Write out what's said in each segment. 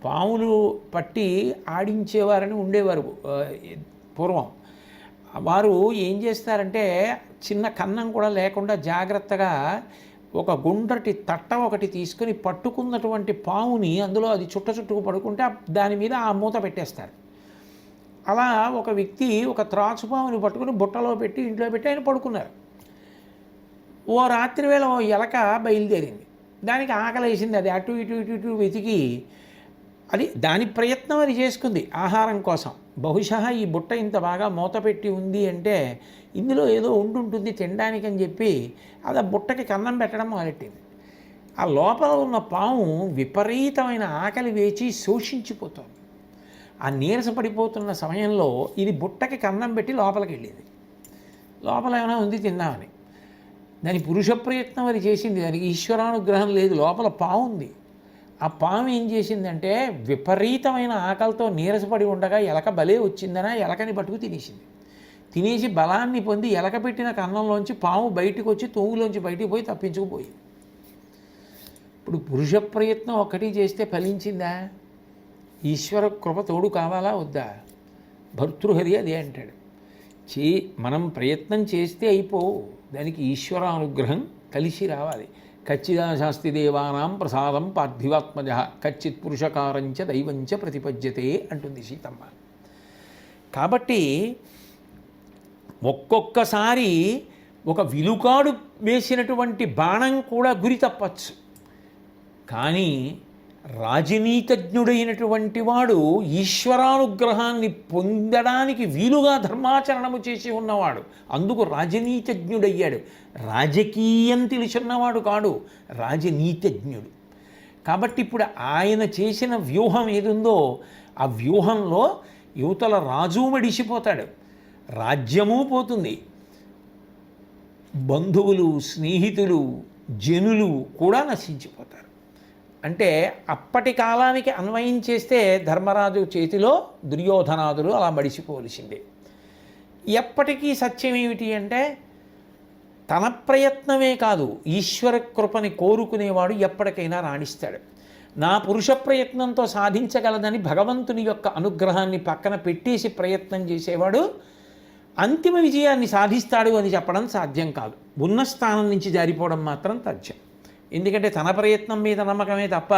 పాములు పట్టి ఆడించేవారని ఉండేవారు పూర్వం. వారు ఏం చేస్తారంటే చిన్న కన్నం కూడా లేకుండా జాగ్రత్తగా ఒక గుండ్రటి తట్ట ఒకటి తీసుకొని పట్టుకున్నటువంటి పాముని అందులో అది చుట్టుకు పడుకుంటే దాని మీద ఆ మూత పెట్టేస్తారు. అలా ఒక వ్యక్తి ఒక త్రాచుపాముని పట్టుకుని బుట్టలో పెట్టి ఇంట్లో పెట్టి ఆయన పడుకున్నారు. ఓ రాత్రి వేళ ఓ ఎలక బయలుదేరింది. దానికి ఆకలేసింది. అది అటు ఇటు ఇటు ఇటు వెతికి అది దాని ప్రయత్నం అది చేసుకుంది ఆహారం కోసం. బహుశా ఈ బుట్ట ఇంత బాగా మూత పెట్టి ఉంది అంటే ఇందులో ఏదో ఉండుంటుంది తినడానికి అని చెప్పి అది ఆ బుట్టకి కన్నం పెట్టడం మొదలెట్టింది. ఆ లోపల ఉన్న పాము విపరీతమైన ఆకలి వేచి శోషించిపోతుంది. ఆ నీరసపడిపోతున్న సమయంలో ఇది బుట్టకి కన్నం పెట్టి లోపలికి వెళ్ళింది. లోపల ఏమైనా ఉంది తిందామని. దాని పురుష ప్రయత్నం అది చేసింది. దానికి ఈశ్వరానుగ్రహం లేదు. లోపల పాము ఉంది. ఆ పాము ఏం చేసిందంటే విపరీతమైన ఆకలితో నీరసపడి ఉండగా ఎలక బలే వచ్చిందనా ఎలకని పట్టుకు తినేసింది. తినేసి బలాన్ని పొంది ఎలక పెట్టిన కన్నంలోంచి పాము బయటకు వచ్చి తూగులోంచి బయటికి పోయి తప్పించుకుపోయింది. ఇప్పుడు పురుష ప్రయత్నం ఒక్కటి చేస్తే ఫలించిందా? ఈశ్వర కృప తోడు కావాలా వద్దా? భర్తృహరి అదే అంటాడు. మనం ప్రయత్నం చేస్తే అయిపోవు, దానికి ఈశ్వరానుగ్రహం కలిసి రావాలి. కచ్చిదాశాస్తి దేవానాం ప్రసాదం పార్థివాత్మజ కచ్చిత్ పురుషకారంచ దైవంచ ప్రతిపద్యతే అంటుంది సీతమ్మ. కాబట్టి ఒక్కొక్కసారి ఒక విలుకాడు వేసినటువంటి బాణం కూడా గురి తప్పచ్చు. కానీ రాజనీతజ్ఞుడైనటువంటి వాడు ఈశ్వరానుగ్రహాన్ని పొందడానికి వీలుగా ధర్మాచరణము చేసి ఉన్నవాడు. అందుకు రాజనీతజ్ఞుడయ్యాడు. రాజకీయం తెలిసిన్నవాడు కాడు, రాజనీతజ్ఞుడు. కాబట్టి ఇప్పుడు ఆయన చేసిన వ్యూహం ఏదుందో ఆ వ్యూహంలో యువతల రాజు మడిసిపోతాడు, రాజ్యము పోతుంది, బంధువులు స్నేహితులు జనులు కూడా నశించిపోతారు. అంటే అప్పటి కాలానికి అన్వయం చేస్తే ధర్మరాజు చేతిలో దుర్యోధనాదులు అలా మడిసిపోవలసిందే. ఎప్పటికీ సత్యం ఏమిటి అంటే తన ప్రయత్నమే కాదు ఈశ్వర కృపని కోరుకునేవాడు ఎప్పటికైనా రాణిస్తాడు. నా పురుష ప్రయత్నంతో సాధించగలదని భగవంతుని యొక్క అనుగ్రహాన్ని పక్కన పెట్టేసి ప్రయత్నం చేసేవాడు అంతిమ విజయాన్ని సాధిస్తాడు అని చెప్పడం సాధ్యం కాదు. ఉన్న స్థానం నుంచి జారిపోవడం మాత్రం తథ్యం. ఎందుకంటే తన ప్రయత్నం మీద నమ్మకమే తప్ప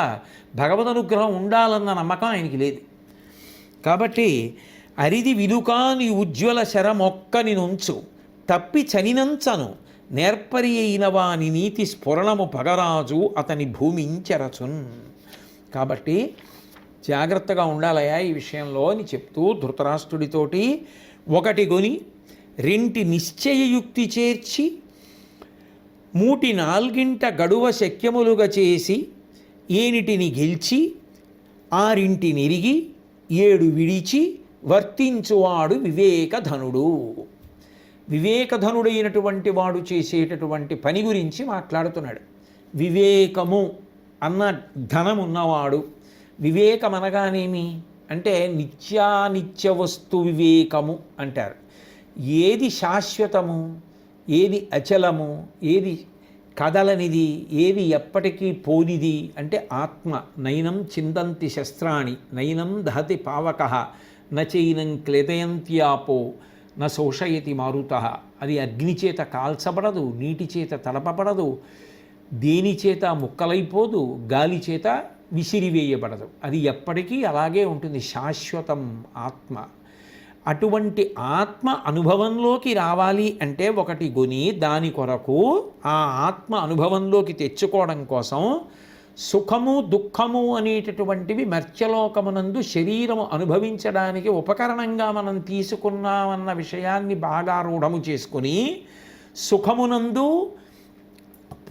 భగవద్ అనుగ్రహం ఉండాలన్న నమ్మకం ఆయనకి లేదు. కాబట్టి అరిది విలుకాని ఉజ్వల శరమొక్కని నుంచు తప్పి చనినంచను నేర్పరి అయిన వాని నీతి స్ఫురణము పగరాజు అతని భూమించెరచున్. కాబట్టి జాగ్రత్తగా ఉండాలయా ఈ విషయంలో అని చెప్తూ ధృతరాష్ట్రుడితోటి ఒకటి కొని రెంటి నిశ్చయయుక్తి చేర్చి మూటి నాల్గింట గడువ శక్యములుగా చేసి ఏనిటిని గెలిచి ఆరింటినిరిగి ఏడు విడిచి వర్తించువాడు వివేకధనుడు. వివేకధనుడైనటువంటి వాడు చేసేటటువంటి పని గురించి మాట్లాడుతున్నాడు. వివేకము అన్న ధనమున్నవాడు. వివేకం అనగానేమి అంటే నిత్యానిత్య వస్తు వివేకము అంటారు. ఏది శాశ్వతము, ఏది అచలము, ఏది కదలనిది, ఏది ఎప్పటికీ పోనిది అంటే ఆత్మ. నైనం చిందంతి శస్త్రాణి నైనం దహతి పావకః నచైనం క్లేదయంత్యాపో న శోషయతి మారుతః. అది అగ్ని చేత కాల్చబడదు, నీటి చేత తడపబడదు, దేని చేత ముక్కలైపోదు, గాలి చేత విసిరివేయబడదు. అది ఎప్పటికీ అలాగే ఉంటుంది, శాశ్వతం ఆత్మ. అటువంటి ఆత్మ అనుభవంలోకి రావాలి అంటే ఒకటి కొని దాని కొరకు ఆ ఆత్మ అనుభవంలోకి తెచ్చుకోవడం కోసం సుఖము దుఃఖము అనేటటువంటివి మర్త్యలోకమునందు శరీరము అనుభవించడానికి ఉపకరణంగా మనం తీసుకున్నామన్న విషయాన్ని బాగా రూఢము చేసుకుని సుఖమునందు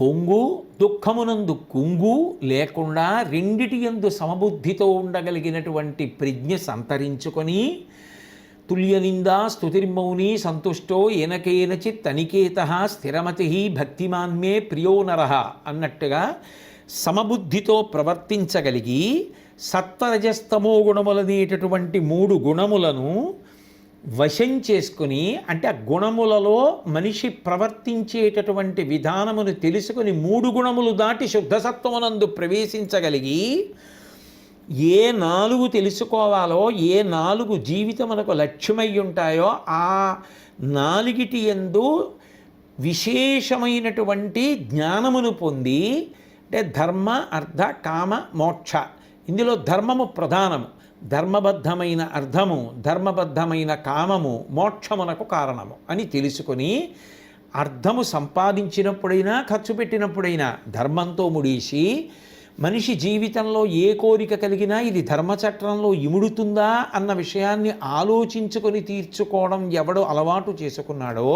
పొంగు దుఃఖమునందు కుంగు లేకుండా రెండిటి యందు సమబుద్ధితో ఉండగలిగినటువంటి ప్రజ్ఞ సంతరించుకొని తుల్యనిందా స్తుతిర్మౌని సంతుష్టో ఏనకేనచిత్ అనికేత స్థిరమతి భక్తిమాన్మే ప్రియో నరః అన్నట్టుగా సమబుద్ధితో ప్రవర్తించగలిగి సత్వరజస్తమో గుణములనేటటువంటి 3 గుణములను వశం చేసుకుని, అంటే ఆ గుణములలో మనిషి ప్రవర్తించేటటువంటి విధానమును తెలుసుకుని 3 గుణములు దాటి శుద్ధసత్వమునందు ప్రవేశించగలిగి ఏ నాలుగు తెలుసుకోవాలో, ఏ నాలుగు జీవితమునకు లక్ష్యమై ఉంటాయో ఆ నాలుగిటి యందు విశేషమైనటువంటి జ్ఞానమును పొంది, అంటే ధర్మ అర్థ కామ మోక్ష, ఇందులో ధర్మము ప్రధానము, ధర్మబద్ధమైన అర్థము, ధర్మబద్ధమైన కామము మోక్షమునకు కారణము అని తెలుసుకొని అర్థము సంపాదించినప్పుడైనా ఖర్చు పెట్టినప్పుడైనా ధర్మంతో ముడేసి, మనిషి జీవితంలో ఏ కోరిక కలిగినా ఇది ధర్మచట్రంలో ఇముడుతుందా అన్న విషయాన్ని ఆలోచించుకొని తీర్చుకోవడం ఎవడు అలవాటు చేసుకున్నాడో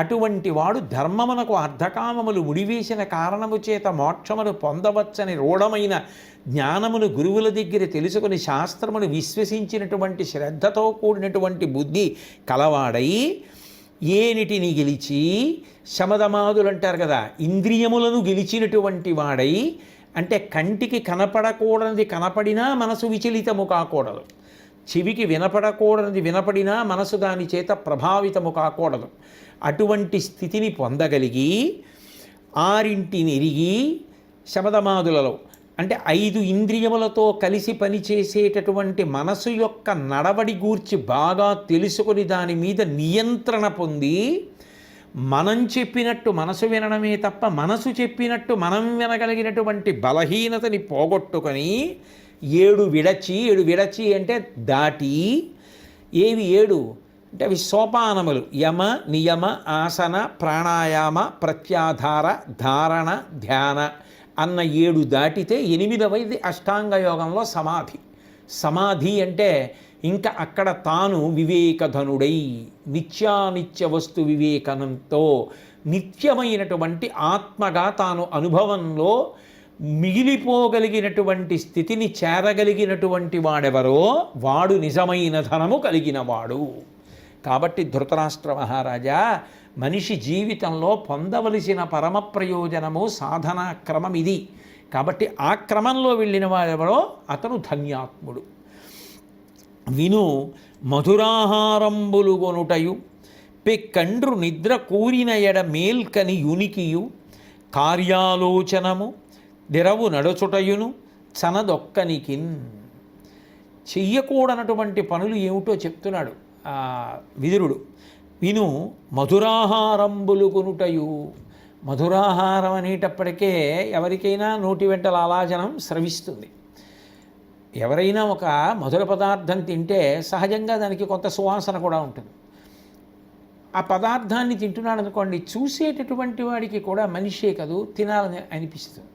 అటువంటి వాడు ధర్మమునకు అర్ధకామములు ముడివేసిన కారణము చేత మోక్షమును పొందవచ్చని రూఢమైన జ్ఞానమును గురువుల దగ్గర తెలుసుకుని శాస్త్రమును విశ్వసించినటువంటి శ్రద్ధతో కూడినటువంటి బుద్ధి కలవాడై ఏనిటిని గెలిచి, శమదమాదులు అంటారు కదా, ఇంద్రియములను గెలిచినటువంటి వాడై, అంటే కంటికి కనపడకూడనిది కనపడినా మనసు విచలితము కాకూడదు, చెవికి వినపడకూడనిది వినపడినా మనసు దాని చేత ప్రభావితము కాకూడదు, అటువంటి స్థితిని పొందగలిగి ఆరింటిని ఎరిగి, శమదమాదులలో అంటే 5 ఇంద్రియములతో కలిసి పనిచేసేటటువంటి మనసు యొక్క నడవడి గూర్చి బాగా తెలుసుకొని దాని మీద నియంత్రణ పొంది, మనం చెప్పినట్టు మనసు వినడమే తప్ప మనసు చెప్పినట్టు మనం వినగలిగినటువంటి బలహీనతని పోగొట్టుకొని 7 విడచి అంటే దాటి, ఏవి 7 అంటే అవి సోపానములు, యమ నియమ ఆసన ప్రాణాయామ ప్రత్యాధార ధారణ ధ్యాన అన్న 7 దాటితే 8వది అష్టాంగ యోగంలో సమాధి. సమాధి అంటే ఇంకా అక్కడ తాను వివేకధనుడై నిత్యానిత్య వస్తు వివేకనంతో నిత్యమైనటువంటి ఆత్మగా తాను అనుభవంలో మిగిలిపోగలిగినటువంటి స్థితిని చేరగలిగినటువంటి వాడెవరో వాడు నిజమైన ధనము కలిగినవాడు. కాబట్టి ధృతరాష్ట్ర మహారాజా, మనిషి జీవితంలో పొందవలసిన పరమ ప్రయోజనము సాధనా క్రమం ఇది. కాబట్టి ఆ క్రమంలో వెళ్ళిన వాడెవరో అతను ధన్యాత్ముడు. విను మధురాహారంబులు గొనుటయు పెక్కండ్రు నిద్ర కూరిన ఎడ మేల్కని యునికియు కార్యాలోచనము నిరవు నడుచుటయును చనదొక్కనికిన్. చెయ్యకూడనటువంటి పనులు ఏమిటో చెప్తున్నాడు విదురుడు. విను మధురాహారంబులు కొనుటయు. మధురాహారం అనేటప్పటికే ఎవరికైనా నోటి వెంట లాలాజనం స్రవిస్తుంది. ఎవరైనా ఒక మధుర పదార్థం తింటే సహజంగా దానికి కొంత సువాసన కూడా ఉంటుంది. ఆ పదార్థాన్ని తింటున్నాడు అనుకోండి, చూసేటటువంటి వాడికి కూడా మనిషే కదూ తినాలని అనిపిస్తుంది.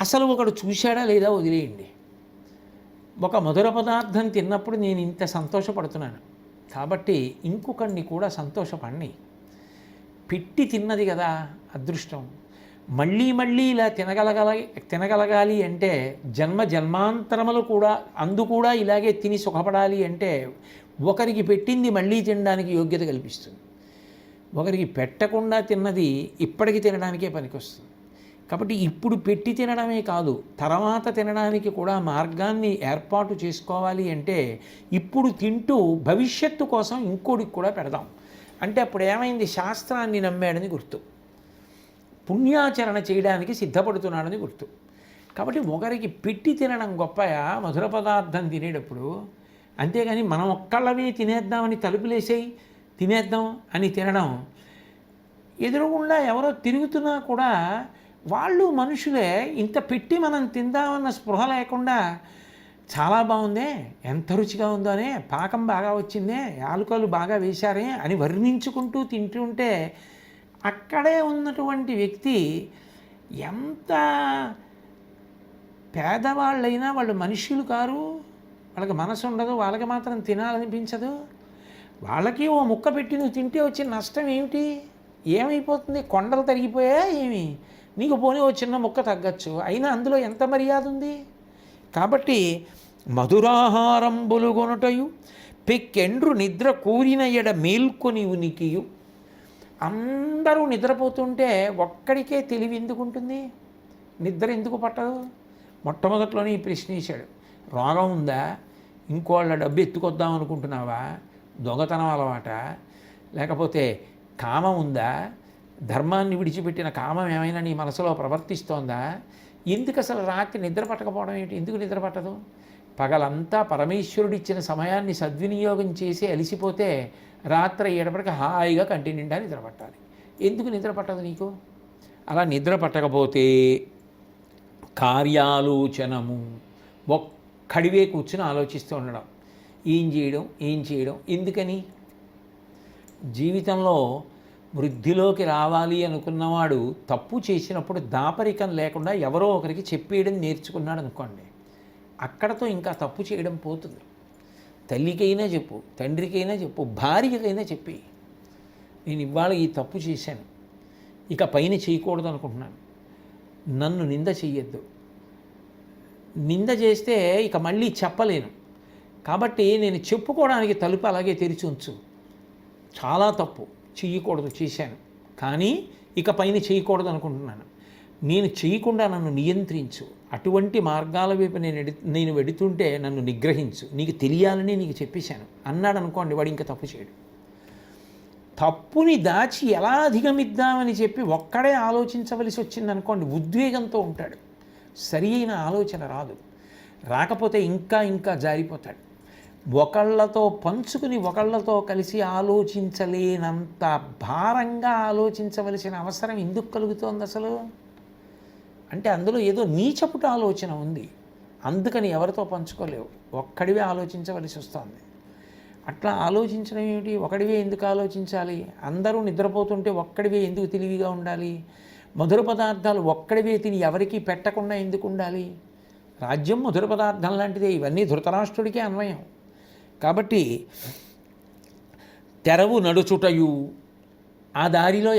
అసలు ఒకడు చూశాడా లేదా వదిలేయండి. ఒక మధుర పదార్థం తిన్నప్పుడు నేను ఇంత సంతోషపడుతున్నాను కాబట్టి ఇంకొకడిని కూడా సంతోషపడిని. పెట్టి తిన్నది కదా అదృష్టం. మళ్ళీ మళ్ళీ ఇలా తినగలగాలి అంటే జన్మాంతరములు కూడా కూడా ఇలాగే తిని సుఖపడాలి అంటే ఒకరికి పెట్టింది మళ్ళీ తినడానికి యోగ్యత కల్పిస్తుంది. ఒకరికి పెట్టకుండా తిన్నది ఇప్పటికి తినడానికే పనికొస్తుంది. కాబట్టి ఇప్పుడు పెట్టి తినడమే కాదు, తర్వాత తినడానికి కూడా మార్గాన్ని ఏర్పాటు చేసుకోవాలి. అంటే ఇప్పుడు తింటూ భవిష్యత్తు కోసం ఇంకోటికి కూడా పెడదాం అంటే అప్పుడు ఏమైంది, శాస్త్రాన్ని నమ్మాడని గుర్తు, పుణ్యాచరణ చేయడానికి సిద్ధపడుతున్నాడని గుర్తు. కాబట్టి ఒకరికి పెట్టి తినడం గొప్పయా మధుర పదార్థం తినేటప్పుడు. అంతేగాని మనం ఒక్కళ్ళమే తినేద్దామని తలుపులేసేయి తినేద్దాం అని తినడం, ఎదురుగుండా ఎవరో తిరుగుతున్నా కూడా వాళ్ళు మనుషులే, ఇంత పెట్టి మనం తిందామన్న స్పృహ లేకుండా చాలా బాగుందే, ఎంత రుచిగా ఉందోనే, పాకం బాగా వచ్చిందే, యాలకులు బాగా వేశారే అని వర్ణించుకుంటూ తింటుంటే అక్కడే ఉన్నటువంటి వ్యక్తి ఎంత పేదవాళ్ళైనా వాళ్ళు మనుష్యులు కారు, వాళ్ళకి మనసు ఉండదు, వాళ్ళకి మాత్రం తినాలనిపించదు. వాళ్ళకి ఓ ముక్క పెట్టి నువ్వు తింటే వచ్చిన నష్టం ఏమిటి, ఏమైపోతుంది, కొండలు తరిగిపోయా ఏమి, నీకు పోనీ ఓ చిన్న ముక్క తగ్గచ్చు, అయినా అందులో ఎంత మర్యాద ఉంది. కాబట్టి మధురాహారంబులు గొనుటయు పెక్కెండ్రు నిద్ర కూరిన ఎడ మేల్కొని ఉనికియు. అందరూ నిద్రపోతుంటే ఒక్కడికే తెలివి ఎందుకు ఉంటుంది, నిద్ర ఎందుకు పట్టదు? మొట్టమొదట్లోనే ఈ ప్రశ్న వేశాడు. రోగం ఉందా, ఇంకోళ్ళ డబ్బు ఎత్తుకొద్దాం అనుకుంటున్నావా, దొంగతనం అలవాట, లేకపోతే కామం ఉందా, ధర్మాన్ని విడిచిపెట్టిన కామం ఏమైనా నీ మనసులో ప్రవర్తిస్తోందా, ఎందుకు అసలు రాత్రి నిద్ర పట్టకపోవడం ఏంటి? ఎందుకు నిద్ర పట్టదు? పగలంతా పరమేశ్వరుడిచ్చిన సమయాన్ని సద్వినియోగం చేసి అలిసిపోతే రాత్రి అయ్యేటప్పటికి హాయిగా కంటి నిండా నిద్ర పట్టాలి. ఎందుకు నిద్ర పట్టదు నీకు? అలా నిద్ర పట్టకపోతే కార్యాలోచనము, ఒక్కడివే కూర్చుని ఆలోచిస్తూ ఉండడం, ఏం చేయడం ఎందుకని? జీవితంలో వృద్ధిలోకి రావాలి అనుకున్నవాడు తప్పు చేసినప్పుడు దాపరికం లేకుండా ఎవరో ఒకరికి చెప్పేయడం నేర్చుకున్నాడు అనుకోండి, అక్కడతో ఇంకా తప్పు చేయడం పోతుంది. తల్లికైనా చెప్పు, తండ్రికైనా చెప్పు, భార్యకైనా చెప్పి, నేను ఇవాళ ఈ తప్పు చేశాను, ఇక పైన చేయకూడదు అనుకుంటున్నాను, నన్ను నింద చెయ్యొద్దు, నింద చేస్తే ఇక మళ్ళీ చెప్పలేను, కాబట్టి నేను చెప్పుకోవడానికి తలుపు అలాగే తెరిచి ఉంచు, చాలా తప్పు చెయ్యకూడదు చేశాను, కానీ ఇక పైన చేయకూడదు అనుకుంటున్నాను, నేను చేయకుండా నన్ను నియంత్రించు, అటువంటి మార్గాల వైపు నేను వెడుతుంటే నన్ను నిగ్రహించు, నీకు తెలియాలని నీకు చెప్పేశాను అన్నాడు అనుకోండి, వాడు ఇంకా తప్పు చేయడు. తప్పుని దాచి ఎలా అధిగమిద్దామని చెప్పి ఒక్కడే ఆలోచించవలసి వచ్చిందనుకోండి, ఉద్వేగంతో ఉంటాడు, సరి అయిన ఆలోచన రాదు, రాకపోతే ఇంకా జారిపోతాడు. ఒకళ్ళతో పంచుకుని ఒకళ్ళతో కలిసి ఆలోచించలేనంత భారంగా ఆలోచించవలసిన అవసరం ఎందుకు కలుగుతోంది అసలు? అంటే అందులో ఏదో నీచపుట ఆలోచన ఉంది, అందుకని ఎవరితో పంచుకోలేవు, ఒక్కడివే ఆలోచించవలసి వస్తుంది. అట్లా ఆలోచించడం ఏమిటి? ఒకడివే ఎందుకు ఆలోచించాలి? అందరూ నిద్రపోతుంటే ఒక్కడివే ఎందుకు తెలివిగా ఉండాలి? మధుర పదార్థాలు ఒక్కడివే తిని ఎవరికీ పెట్టకుండా ఎందుకు ఉండాలి? రాజ్యం మధుర పదార్థం లాంటిదే, ఇవన్నీ ధృతరాష్ట్రుడికే అన్వయం. కాబట్టి తెరవు నడుచుటయు, ఆ దారిలో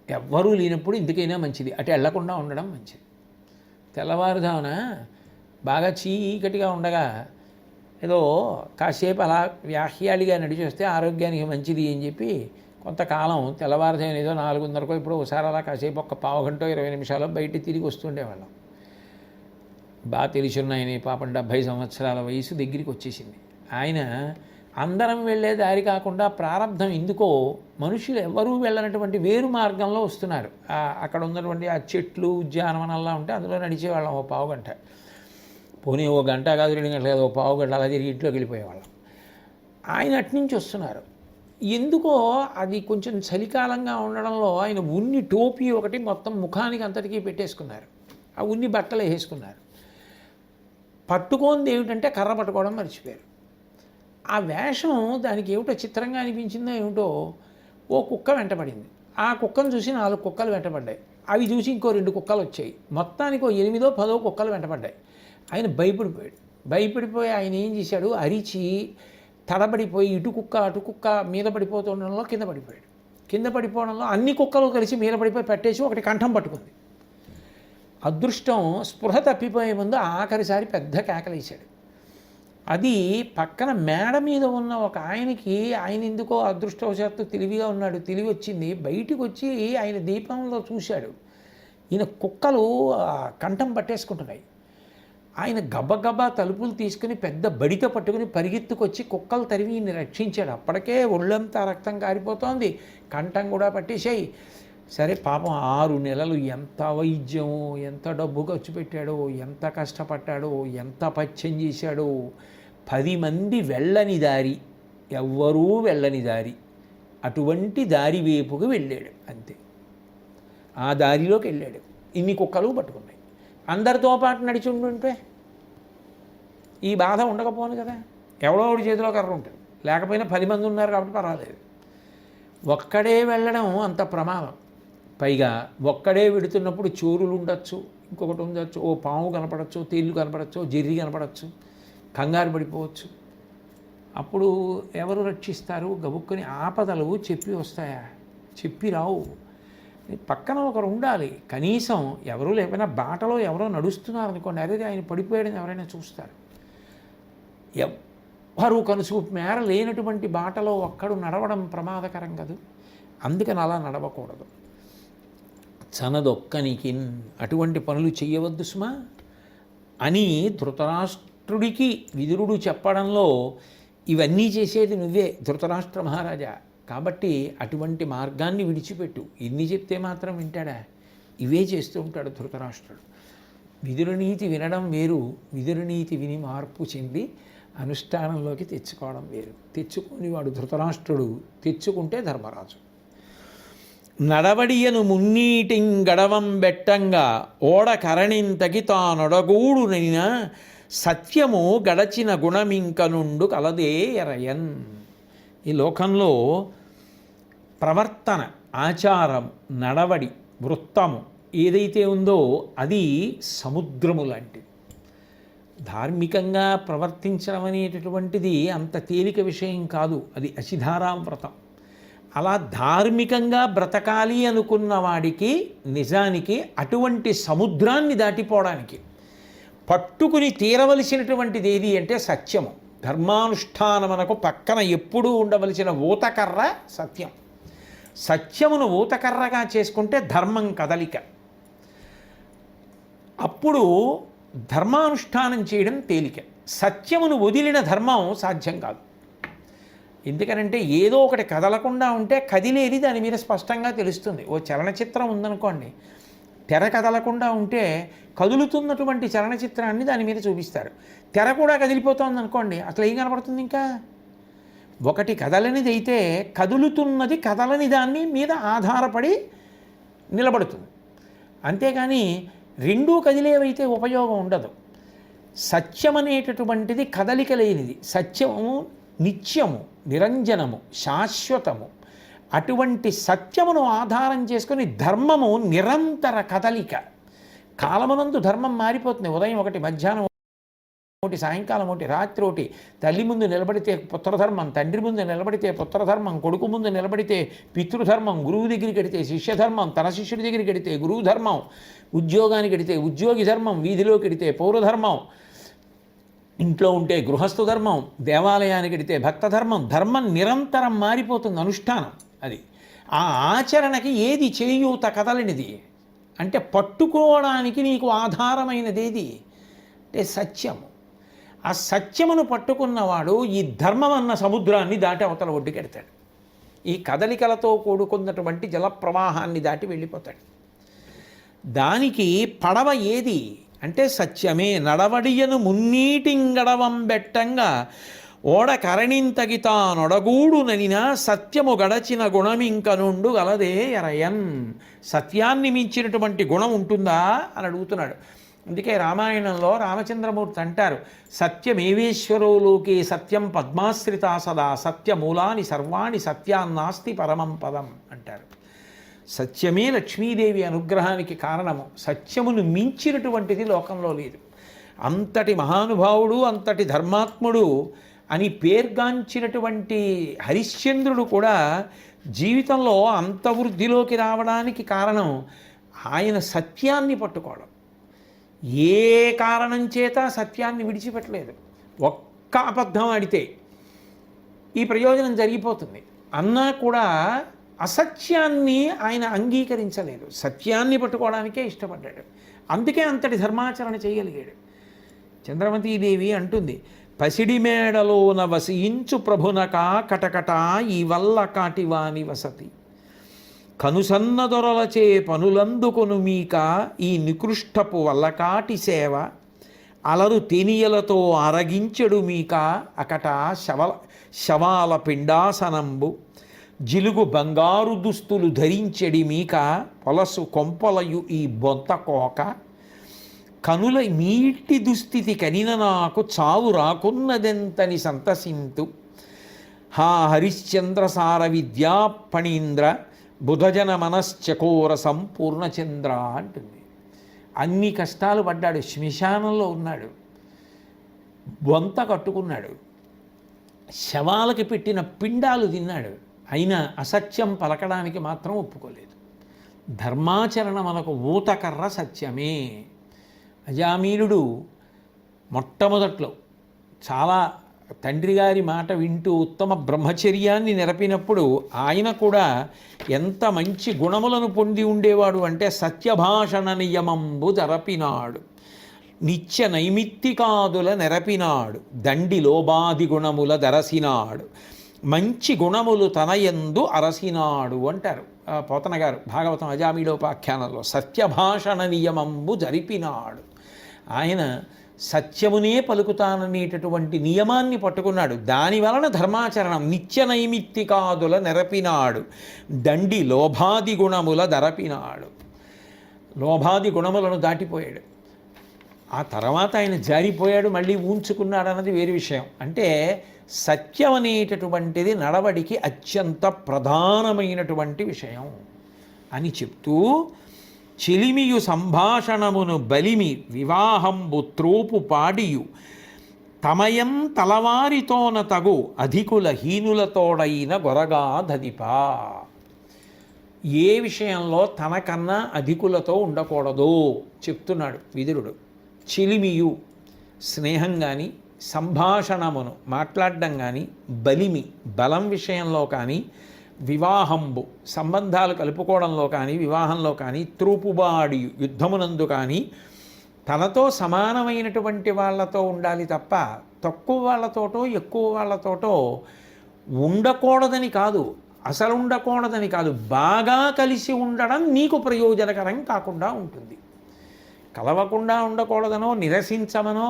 ఎవ్వరూ లేనప్పుడు ఎందుకైనా మంచిది అటు వెళ్లకుండా ఉండడం మంచిది. తెల్లవారుజామున బాగా చీకటిగా ఉండగా ఏదో కాసేపు అలా వ్యాహ్యాళిగా నడిచొస్తే ఆరోగ్యానికి మంచిది అని చెప్పి కొంతకాలం తెల్లవారుజామున ఏదో 4:30కో ఇప్పుడు ఒకసారి అలా కాసేపు ఒక పావుగంట 20 నిమిషాలు బయట తిరిగి వస్తుండేవాళ్ళం. బాగా తెలిసిన ఆయన పాపం 70 సంవత్సరాల వయసు దగ్గరికి వచ్చేసింది. ఆయన అందరం వెళ్ళే దారి కాకుండా ప్రారంధం ఎందుకో మనుషులు ఎవరూ వెళ్ళనటువంటి వేరు మార్గంలో వస్తున్నారు. అక్కడ ఉన్నటువంటి ఆ చెట్లు ఉద్యానవనంలా ఉంటే అందులో నడిచేవాళ్ళం ఓ పావుగంట, పోనీ ఓ గంట కాదు 2 గంటలు కాదు, ఓ పావుగంట అలా తిరిగి ఇంట్లోకి వెళ్ళిపోయేవాళ్ళం. ఆయన అట్నుంచి వస్తున్నారు. ఎందుకో అది కొంచెం చలికాలంగా ఉండడంలో ఆయన ఉన్ని టోపీ ఒకటి మొత్తం ముఖానికి అంతటికీ పెట్టేసుకున్నారు, ఆ ఉన్ని బట్టలు వేసుకున్నారు. పట్టుకోంది ఏమిటంటే కర్ర పట్టుకోవడం మర్చిపోయారు. ఆ వేషం దానికి ఏమిటో చిత్రంగా అనిపించిందో ఏమిటో, ఓ కుక్క వెంటబడింది. ఆ కుక్కను చూసి 4 కుక్కలు వెంటబడ్డాయి, అవి చూసి ఇంకో 2 కుక్కలు వచ్చాయి, మొత్తానికి 8, 10 కుక్కలు వెంటబడ్డాయి. ఆయన భయపడిపోయి ఆయన ఏం చేశాడు, అరిచి తడబడిపోయి ఇటు కుక్క అటు కుక్క మీద పడిపోతుండడంలో కింద పడిపోవడంలో అన్ని కుక్కలు కలిసి మీద పడిపోయి పెట్టేసి ఒకటి కంఠం పట్టుకుంది. అదృష్టం స్పృహ తప్పిపోయే ముందు ఆఖరిసారి పెద్ద కేకలేశాడు. అది పక్కన మేడ మీద ఉన్న ఒక ఆయన ఎందుకో అదృష్టవశాత్తు తెలివిగా ఉన్నాడు, తెలివి వచ్చింది, బయటికి వచ్చి ఆయన దీపంలో చూశాడు, ఈయన కుక్కలు కంఠం పట్టేసుకుంటున్నాయి. ఆయన గబగబా తలుపులు తీసుకుని పెద్ద బడితో పట్టుకుని పరిగెత్తుకొచ్చి కుక్కలు తరిమి ఈయన్ని రక్షించాడు. అప్పటికే ఒళ్ళంతా రక్తం కారిపోతోంది, కంఠం కూడా పట్టేశాయి. సరే పాపం 6 నెలలు ఎంత వైద్యమో, ఎంత డబ్బు ఖర్చు పెట్టాడో, ఎంత కష్టపడ్డాడో, ఎంత పచ్చం చేశాడో. 10 మంది వెళ్ళని దారి, ఎవ్వరూ వెళ్ళని దారి, అటువంటి దారి వైపుకు వెళ్ళాడు, అంతే. ఆ దారిలోకి వెళ్ళాడు, ఇన్ని కుక్కలు పట్టుకున్నాయి. అందరితో పాటు నడిచి ఉంటుంటే ఈ బాధ ఉండకపోను కదా. ఎవడో ఒకటి చేతిలో కర్ర ఉంటుంది, లేకపోయినా 10 మంది ఉన్నారు కాబట్టి పర్వాలేదు. ఒక్కడే వెళ్ళడం అంత ప్రమాదం. పైగా ఒక్కడే వెడుతున్నప్పుడు చోరులు ఉండొచ్చు, ఇంకొకటి ఉండొచ్చు, ఓ పాము కనపడచ్చు, తేళ్ళు కనపడచ్చు, జెర్రీ కనపడచ్చు, కంగారు పడిపోవచ్చు. అప్పుడు ఎవరు రక్షిస్తారు? గబుక్కుని ఆపదలు చెప్పి వస్తాయా? చెప్పి రావు. పక్కన ఒకరు ఉండాలి కనీసం. ఎవరూ లేకపోయినా బాటలో ఎవరో నడుస్తున్నారు అనుకోండి, అదే ఆయన పడిపోయాడని ఎవరైనా చూస్తారు. ఎవ్వరూ కనుసూపు మేర లేనటువంటి బాటలో ఒక్కడు నడవడం ప్రమాదకరం కదా. అందుకని అలా నడవకూడదు. చనదొక్కనికి అటువంటి పనులు చెయ్యవద్దు సుమా అని ధృతరాష్ట్రుడికి విదురుడు చెప్పడంలో ఇవన్నీ చేసేది నువ్వే ధృతరాష్ట్ర మహారాజా. కాబట్టి అటువంటి మార్గాన్ని విడిచిపెట్టు. ఎన్ని చెప్తే మాత్రం వింటాడా? ఇవే చేస్తూ ఉంటాడు ధృతరాష్ట్రుడు. విదురనీతి వినడం వేరు, విదురనీతి విని మార్పు చెంది అనుష్ఠానంలోకి తెచ్చుకోవడం వేరు. తెచ్చుకుని వాడు ధృతరాష్ట్రుడు, తెచ్చుకుంటే ధర్మరాజు. నడవడియను మున్నీటింగడవం బెట్టంగా ఓడ కరణింతకి తానొడగూడునైన సత్యము గడచిన గుణమింకనుండు కలదే ఎరయన్. ఈ లోకంలో ప్రవర్తన, ఆచారం, నడవడి, వృత్తము ఏదైతే ఉందో అది సముద్రము లాంటిది. ధార్మికంగా ప్రవర్తించడం అనేటటువంటిది అంత తేలిక విషయం కాదు, అది అశిధారావ్రతం. అలా ధార్మికంగా బ్రతకాలి అనుకున్న వాడికి నిజానికి అటువంటి సముద్రాన్ని దాటిపోవడానికి పట్టుకుని తీరవలసినటువంటిది ఏది అంటే సత్యము. ధర్మానుష్ఠానమునకు పక్కన ఎప్పుడూ ఉండవలసిన ఊతకర్ర సత్యం. సత్యమును ఊతకర్రగా చేసుకుంటే ధర్మం కదలిక. అప్పుడు ధర్మానుష్ఠానం చేయడం తేలిక. సత్యమును వదిలిన ధర్మం సాధ్యం కాదు. ఎందుకనంటే ఏదో ఒకటి కదలకుండా ఉంటే కదిలేది దాని మీద స్పష్టంగా తెలుస్తుంది. ఓ చలనచిత్రం ఉందనుకోండి, తెర కదలకుండా ఉంటే కదులుతున్నటువంటి చలనచిత్రాన్ని దాని మీద చూపిస్తారు. తెర కూడా కదిలిపోతుంది అనుకోండి, అసలు ఏం కనపడుతుంది? ఇంకా ఒకటి కదలనిది అయితే కదులుతున్నది కదలని దాన్ని మీద ఆధారపడి నిలబడుతుంది. అంతేగాని రెండూ కదిలేవైతే ఉపయోగం ఉండదు. సత్యం అనేటటువంటిది కదలిక లేనిది. సత్యము నిత్యము, నిరంజనము, శాశ్వతము. అటువంటి సత్యమును ఆధారం చేసుకుని ధర్మము నిరంతర కదలిక. కాలమునందు ధర్మం మారిపోతుంది. ఉదయం ఒకటి, మధ్యాహ్నం ఒకటి, సాయంకాలం ఒకటి, రాత్రి ఒకటి. తల్లి ముందు నిలబడితే పుత్రధర్మం, తండ్రి ముందు నిలబడితే పుత్రధర్మం, కొడుకు ముందు నిలబడితే పితృధర్మం, గురువు దగ్గరికి వెడితే శిష్యధర్మం, తన శిష్యుడి దగ్గరికి వెడితే గురువు ధర్మం, ఉద్యోగానికి వెడితే ఉద్యోగి ధర్మం, వీధిలోకి వెడితే పౌరధర్మం, ఇంట్లో ఉంటే గృహస్థు ధర్మం, దేవాలయానికి వెడితే భక్త ధర్మం. ధర్మం నిరంతరం మారిపోతుంది, అనుష్ఠానం అది. ఆ ఆచరణకి ఏది చేయూత కదలనిది అంటే పట్టుకోవడానికి నీకు ఆధారమైనదేది అంటే సత్యము. ఆ సత్యమును పట్టుకున్నవాడు ఈ ధర్మం అన్న సముద్రాన్ని దాటి అవతల ఒడ్డుకెడతాడు. ఈ కదలికలతో కూడుకున్నటువంటి జలప్రవాహాన్ని దాటి వెళ్ళిపోతాడు. దానికి పడవ ఏది అంటే సత్యమే. నడవడియను మున్నీటింగడవం బెట్టంగా ఓడ కరణింతగితా నొడగూడు ననినా సత్యము గడచిన గుణమింకనుండు గలదే ఎరయన్. సత్యాన్ని మించినటువంటి గుణం ఉంటుందా అని అడుగుతున్నాడు. అందుకే రామాయణంలో రామచంద్రమూర్తి అంటారు, సత్యమేవేశ్వరో లోకే సత్యం పద్మాశ్రితా సదా సత్యమూలాని సర్వాణి సత్యాన్నాస్తి పరమం పదం అంటారు. సత్యమే లక్ష్మీదేవి అనుగ్రహానికి కారణము. సత్యమును మించినటువంటిది లోకంలో లేదు. అంతటి మహానుభావుడు, అంతటి ధర్మాత్ముడు అని పేర్గాంచినటువంటి హరిశ్చంద్రుడు కూడా జీవితంలో అంత వృద్ధిలోకి రావడానికి కారణం ఆయన సత్యాన్ని పట్టుకోవడం. ఏ కారణం చేత సత్యాన్ని విడిచిపెట్టలేదు. ఒక్క అబద్ధం ఆడితే ఈ ప్రయోజనం జరిగిపోతుంది అన్నా కూడా అసత్యాన్ని ఆయన అంగీకరించలేదు. సత్యాన్ని పట్టుకోవడానికే ఇష్టపడ్డాడు. అందుకే అంతటి ధర్మాచరణ చేయగలిగాడు. చంద్రమతీదేవి అంటుంది, పసిడి మేడలోన వసించు ప్రభునక కటకట ఈ వల్ల కాటివాని వసతి కనుసన్న దొరలచే పనులందుకొను మీక ఈ నికృష్టపు వల్లకాటి సేవ అలరు తెనియలతో అరగించెడు మీక అకట శవాల పిండాసనంబు జిలుగు బంగారు దుస్తులు ధరించెడి మీక పొలసు కొంపలయు ఈ బొంతకోక కనుల మీటి దుస్థితి కనిన నాకు చావు రాకున్నదెంతని సంతసింతు హా హరిశ్చంద్రసార విద్యా పణీంద్ర బుధజన మనశ్చకోర సంపూర్ణచంద్ర అంటుంది. అన్ని కష్టాలు పడ్డాడు, శ్మశానంలో ఉన్నాడు, బొంత కట్టుకున్నాడు, శవాలకి పెట్టిన పిండాలు తిన్నాడు. అయినా అసత్యం పలకడానికి మాత్రం ఒప్పుకోలేదు. ధర్మాచరణ మనకు ఊతకర్ర సత్యమే. అజామీనుడు మొట్టమొదట్లో చాలా తండ్రి గారి మాట వింటూ ఉత్తమ బ్రహ్మచర్యాన్ని నెరపినప్పుడు ఆయన కూడా ఎంత మంచి గుణములను పొంది ఉండేవాడు అంటే సత్యభాషణ నియమంబు జరపినాడు, నిత్య నైమిత్తికాదుల నెరపినాడు, దండి లోబాది గుణముల దరసినాడు, మంచి గుణములు తనయందు అరసినాడు అంటారు. పోతన గారు భాగవతం అజామీడోపాఖ్యానంలో సత్యభాషణ నియమంబు జరిపినాడు. ఆయన సత్యమునే పలుకుతాననేటటువంటి నియమాన్ని పట్టుకున్నాడు. దాని వలన ధర్మాచరణం నిత్య నైమిత్తికాదుల నెరపినాడు. దండి లోభాది గుణముల దరపినాడు. లోభాది గుణములను దాటిపోయాడు. ఆ తర్వాత ఆయన జారిపోయాడు, మళ్ళీ ఊంచుకున్నాడు అన్నది వేరే విషయం. అంటే సత్యం అనేటటువంటిది నడవడికి అత్యంత ప్రధానమైనటువంటి విషయం అని చెప్తూ, చెలిమియు సంభాషణమును బలిమి వివాహంబు త్రోపు పాడియు తమయం తలవారితోన తగు అధికుల హీనులతోడైన గొరగా దదిపా. ఏ విషయంలో తనకన్నా అధికులతో ఉండకూడదు చెప్తున్నాడు విదురుడు. చిలిమియు స్నేహం కానీ, సంభాషణమును మాట్లాడడం కానీ, బలిమి బలం విషయంలో కానీ, వివాహంబు సంబంధాలు కలుపుకోవడంలో కానీ, వివాహంలో కానీ, త్రూపుబాడి యుద్ధమునందు కానీ తనతో సమానమైనటువంటి వాళ్ళతో ఉండాలి తప్ప తక్కువ వాళ్ళతోటో ఎక్కువ వాళ్ళతోటో ఉండకూడదని కాదు, అసలు ఉండకూడదని కాదు, బాగా కలిసి ఉండడం నీకు ప్రయోజనకరం కాకుండా ఉంటుంది. కలవకుండా ఉండకూడదనో నిరసించమనో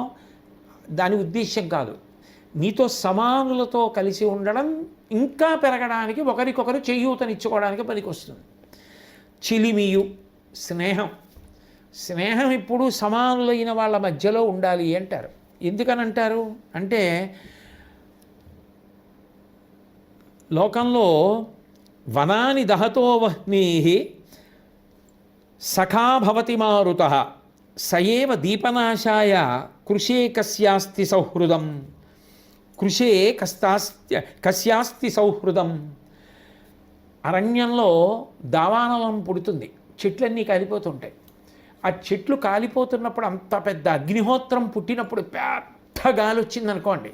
దాని ఉద్దేశ్యం కాదు. నీతో సమానులతో కలిసి ఉండడం ఇంకా పెరగడానికి, ఒకరికొకరు చేయూతనిచ్చుకోవడానికి పనికొస్తుంది. చిలిమియు స్నేహం. స్నేహం ఇప్పుడు సమానులైన వాళ్ళ మధ్యలో ఉండాలి అంటారు. ఎందుకనంటారు అంటే, లోకంలో వనాని దహతో వహ్నేహి సఖా భవతి మారుతః సయేవ దీపనాశాయ కృషే కస్యాస్తి సౌహృదం. కృషే కస్యాస్తి సౌహృదం. అరణ్యంలో దావానలం పుడుతుంది, చెట్లన్నీ కాలిపోతుంటాయి. ఆ చెట్లు కాలిపోతున్నప్పుడు అంత పెద్ద అగ్నిహోత్రం పుట్టినప్పుడు పెద్ద గాలి వచ్చిందనుకోండి,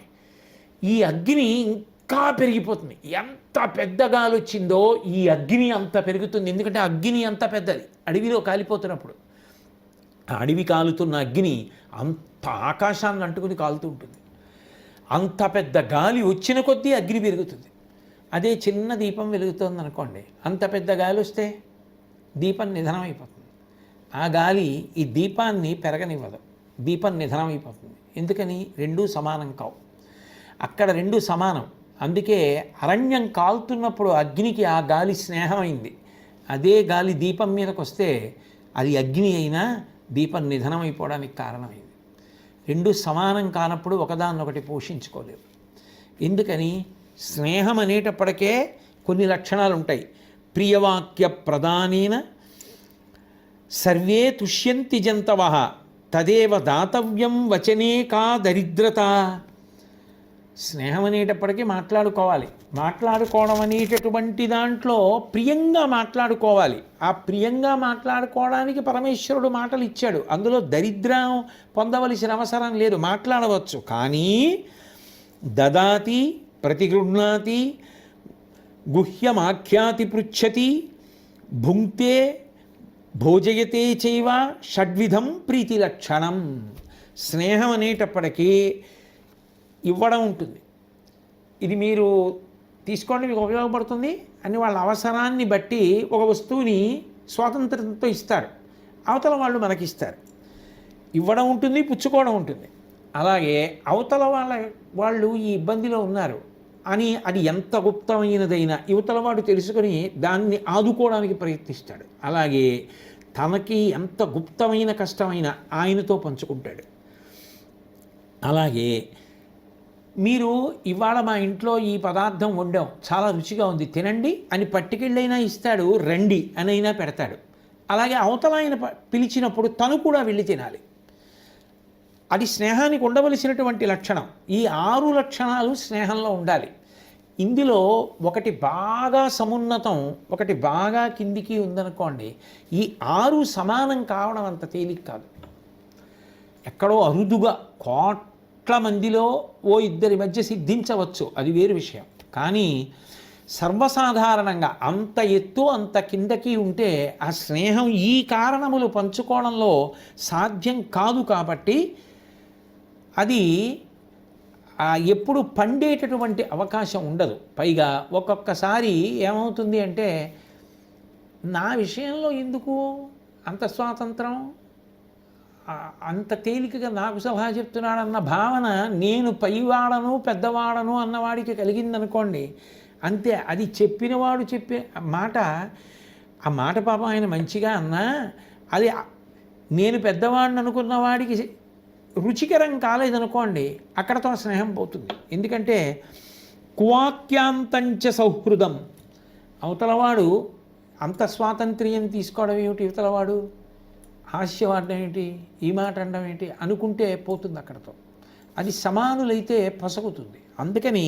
ఈ అగ్ని ఇంకా పెరిగిపోతుంది. ఎంత పెద్ద గాలి వచ్చిందో ఈ అగ్ని అంత పెరుగుతుంది. ఎందుకంటే అగ్ని అంత పెద్దది. అడవిలో కాలిపోతున్నప్పుడు ఆ అడవి కాలుతున్న అగ్ని అంత ఆకాశాన్ని అంటుకుని కాలుతూ ఉంటుంది. అంత పెద్ద గాలి వచ్చిన కొద్దీ అగ్ని పెరుగుతుంది. అదే చిన్న దీపం వెలుగుతుంది అనుకోండి, అంత పెద్ద గాలి వస్తే దీపం నిధనమైపోతుంది. ఆ గాలి ఈ దీపాన్ని పెరగనివ్వదు, దీపం నిధనమైపోతుంది. ఎందుకని? రెండూ సమానం కావు. అక్కడ రెండూ సమానం. అందుకే అరణ్యం కాలుతున్నప్పుడు అగ్నికి ఆ గాలి స్నేహమైంది. అదే గాలి దీపం మీదకి వస్తే అది అగ్ని అయినా దీపం నిధనమైపోవడానికి కారణమైంది. రెండు సమానం కానప్పుడు ఒకదాన్నొకటి పోషించుకోలేవు. ఎందుకని? స్నేహం అనేటప్పటికే కొన్ని లక్షణాలు ఉంటాయి. ప్రియవాక్య ప్రధానేన సర్వే తుష్యంతి జంతవః తదేవ దాతవ్యం వచనే కా దరిద్రత. స్నేహం అనేటప్పటికీ మాట్లాడుకోవాలి. మాట్లాడుకోవడం అనేటటువంటి దాంట్లో ప్రియంగా మాట్లాడుకోవాలి. ఆ ప్రియంగా మాట్లాడుకోవడానికి పరమేశ్వరుడు మాటలు ఇచ్చాడు. అందులో దరిద్రం పొందవలసిన అవసరం లేదు, మాట్లాడవచ్చు. కానీ దదాతి ప్రతిగృహ్ణాతి గుహ్యమాఖ్యాతి పృచ్చతి భుంక్తే భోజయతే చైవ షడ్విధం ప్రీతి లక్షణం. స్నేహం అనేటప్పటికీ ఇవ్వడం ఉంటుంది. ఇది మీరు తీసుకోండి, మీకు ఉపయోగపడుతుంది అని వాళ్ళ అవసరాన్ని బట్టి ఒక వస్తువుని స్వాతంత్రంతో ఇస్తారు, అవతల వాళ్ళు మనకిస్తారు. ఇవ్వడం ఉంటుంది, పుచ్చుకోవడం ఉంటుంది. అలాగే అవతల వాళ్ళు ఈ ఇబ్బందిలో ఉన్నారు అని అది ఎంత గుప్తమైనదైనా యువతల వాడు తెలుసుకొని దాన్ని ఆదుకోవడానికి ప్రయత్నిస్తాడు. అలాగే తనకి ఎంత గుప్తమైన కష్టమైన ఆయనతో పంచుకుంటాడు. అలాగే మీరు ఇవాళ మా ఇంట్లో ఈ పదార్థం వండాం, చాలా రుచిగా ఉంది, తినండి అని పట్టుకెళ్ళైనా ఇస్తాడు, రండి అని అయినా పెడతాడు. అలాగే అవతల ఆయన పిలిచినప్పుడు తను కూడా వెళ్ళి తినాలి. అది స్నేహానికి ఉండవలసినటువంటి లక్షణం. ఈ 6 లక్షణాలు స్నేహంలో ఉండాలి. ఇందులో ఒకటి బాగా సమున్నతం, ఒకటి బాగా కిందికి ఉందనుకోండి, ఈ 6 సమానం కావడం అంత తేలిక కాదు. ఎక్కడో అరుదుగా కోట్ల మందిలో ఓ ఇద్దరి మధ్య సిద్ధించవచ్చు, అది వేరు విషయం. కానీ సర్వసాధారణంగా అంత ఎత్తు అంత కిందకి ఉంటే ఆ స్నేహం ఈ కారణములు పంచుకోవడంలో సాధ్యం కాదు. కాబట్టి అది ఎప్పుడు పండేటటువంటి అవకాశం ఉండదు. పైగా ఒక్కొక్కసారి ఏమవుతుంది అంటే నా విషయంలో ఎందుకు అంత స్వాతంత్రం, అంత తేలికగా నాకు సలహా చెప్తున్నాడన్న భావన నేను పైవాడను పెద్దవాడను అన్నవాడికి కలిగిందనుకోండి, అంతే. అది చెప్పినవాడు చెప్పే మాట, ఆ మాట పాపం ఆయన మంచిగా అన్నా అది నేను పెద్దవాడిని అనుకున్న వాడికి రుచికరం కాలేదనుకోండి, అక్కడతో స్నేహం పోతుంది. ఎందుకంటే కువాక్యాంతంచ సౌహృదం. అవతలవాడు అంత స్వాతంత్ర్యం తీసుకోవడం ఏమిటి, యువతలవాడు హాస్యవాడడం ఏంటి, ఈ మాట అనడం ఏంటి అనుకుంటే పోతుంది అక్కడతో. అది సమానులైతే పసగుతుంది. అందుకని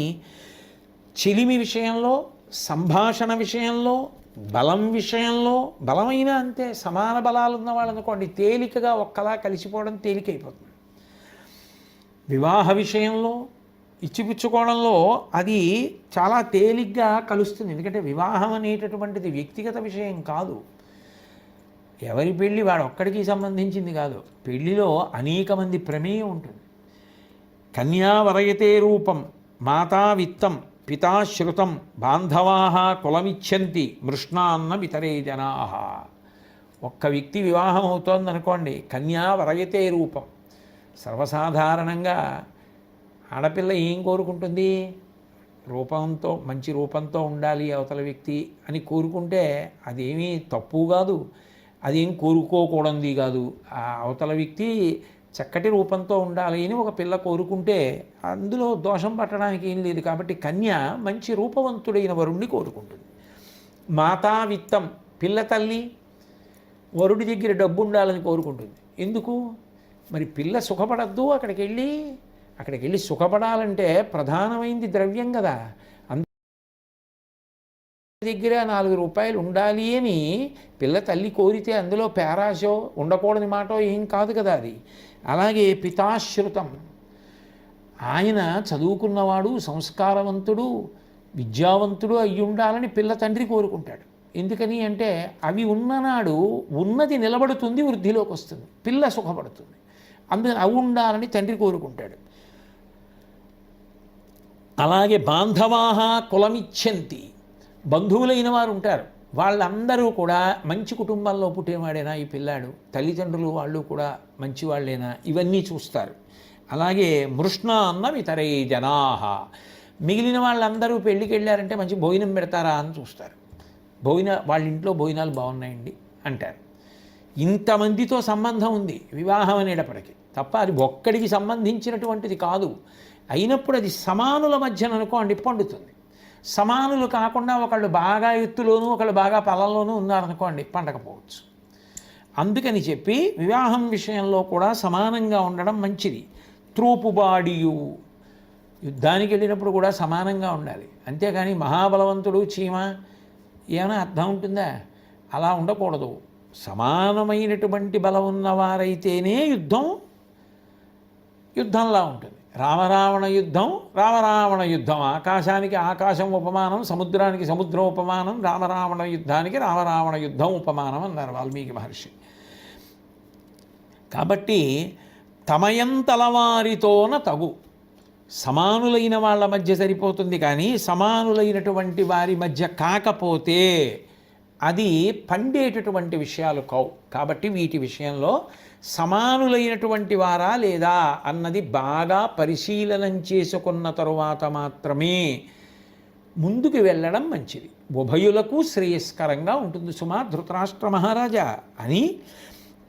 చెలిమి విషయంలో, సంభాషణ విషయంలో, బలం విషయంలో, బలమైన అంతే. సమాన బలాలు ఉన్న వాళ్ళు అనుకోండి, తేలికగా ఒక్కలా కలిసిపోవడం తేలికైపోతుంది. వివాహ విషయంలో, ఇచ్చిపుచ్చుకోవడంలో అది చాలా తేలిగ్గా కలుస్తుంది. ఎందుకంటే వివాహం అనేటటువంటిది వ్యక్తిగత విషయం కాదు, ఎవరి పెళ్ళి వాడు ఒక్కడికి సంబంధించింది కాదు. పెళ్ళిలో అనేక మంది ప్రమేయం ఉంటుంది. కన్యా వరయతే రూపం మాతా విత్తం పితా శ్రుతం బాంధవా కులమిచ్చంతి మృష్ణాన్న ఇతరే జనా. ఒక్క వ్యక్తి వివాహం అవుతోందనుకోండి, కన్యా వరయతే రూపం. సర్వసాధారణంగా ఆడపిల్ల ఏం కోరుకుంటుంది, రూపంతో, మంచి రూపంతో ఉండాలి అవతల వ్యక్తి అని కోరుకుంటే అదేమీ తప్పు కాదు, అదేం కోరుకోకూడదు కాదు. ఆ అవతల వ్యక్తి చక్కటి రూపంతో ఉండాలి అని ఒక పిల్ల కోరుకుంటే అందులో దోషం పట్టడానికి ఏం లేదు. కాబట్టి కన్య మంచి రూపవంతుడైన వరుణ్ణి కోరుకుంటుంది. మాతా విత్తం, పిల్ల తల్లి వరుడి దగ్గర డబ్బు ఉండాలని కోరుకుంటుంది. ఎందుకు మరి? పిల్ల సుఖపడద్దు, అక్కడికి వెళ్ళి సుఖపడాలంటే ప్రధానమైంది ద్రవ్యం కదా. దగ్గర 4 రూపాయలు ఉండాలి అని పిల్ల తల్లి కోరితే అందులో పేరాశో ఉండకూడని మాటో ఏం కాదు కదా అది. అలాగే పితాశ్రుతం, ఆయన చదువుకున్నవాడు, సంస్కారవంతుడు, విద్యావంతుడు అయి ఉండాలని పిల్ల తండ్రి కోరుకుంటాడు. ఎందుకని అంటే అవి ఉన్ననాడు ఉన్నది నిలబడుతుంది, వృద్ధిలోకి వస్తుంది, పిల్ల సుఖపడుతుంది. అందుకని అవి ఉండాలని తండ్రి కోరుకుంటాడు. అలాగే బాంధవాహ కులమిచ్చంతి, బంధువులైన వారు ఉంటారు, వాళ్ళందరూ కూడా మంచి కుటుంబంలో పుట్టేవాడేనా ఈ పిల్లాడు, తల్లిదండ్రులు వాళ్ళు కూడా మంచివాళ్ళేనా, ఇవన్నీ చూస్తారు. అలాగే మృష్ణాన్న ఇతరే జనాహ, మిగిలిన వాళ్ళందరూ పెళ్ళికి వెళ్ళారంటే మంచి భోజనం పెడతారా అని చూస్తారు. వాళ్ళ ఇంట్లో భోజనాలు బాగున్నాయండి అంటారు. ఇంతమందితో సంబంధం ఉంది వివాహం అనేటప్పటికీ, తప్ప అది ఒక్కడికి సంబంధించినటువంటిది కాదు. అయినప్పుడు అది సమానుల మధ్యన అనుకోండి పండుతుంది. సమానులు కాకుండా ఒకళ్ళు బాగా ఎత్తులోనూ ఒకళ్ళు బాగా పొలంలోనూ ఉన్నారనుకోండి, పండకపోవచ్చు. అందుకని చెప్పి వివాహం విషయంలో కూడా సమానంగా ఉండడం మంచిది. త్రూపుబాడియు, యుద్ధానికి వెళ్ళినప్పుడు కూడా సమానంగా ఉండాలి. అంతేగాని మహాబలవంతుడు చీమ ఏమైనా అర్థం ఉంటుందా? అలా ఉండకూడదు. సమానమైనటువంటి బలం ఉన్నవారైతేనే యుద్ధంలా ఉంటుంది. రామరావణ యుద్ధం, ఆకాశానికి ఆకాశం ఉపమానం, సముద్రానికి సముద్రం ఉపమానం, రామరావణ యుద్ధానికి రామరావణ యుద్ధం ఉపమానం అన్నారు వాల్మీకి మహర్షి. కాబట్టి తమయంతలవారితోన తగు, సమానులైన వాళ్ళ మధ్య సరిపోతుంది, కానీ సమానులైనటువంటి వారి మధ్య కాకపోతే అది పండేటటువంటి విషయాలు కావు. కాబట్టి వీటి విషయంలో సమానులైనటువంటి వారా లేదా అన్నది బాగా పరిశీలనం చేసుకున్న తరువాత మాత్రమే ముందుకు వెళ్ళడం మంచిది. ఉభయులకు శ్రేయస్కరంగా ఉంటుంది సుమా ధృతరాష్ట్ర మహారాజా అని.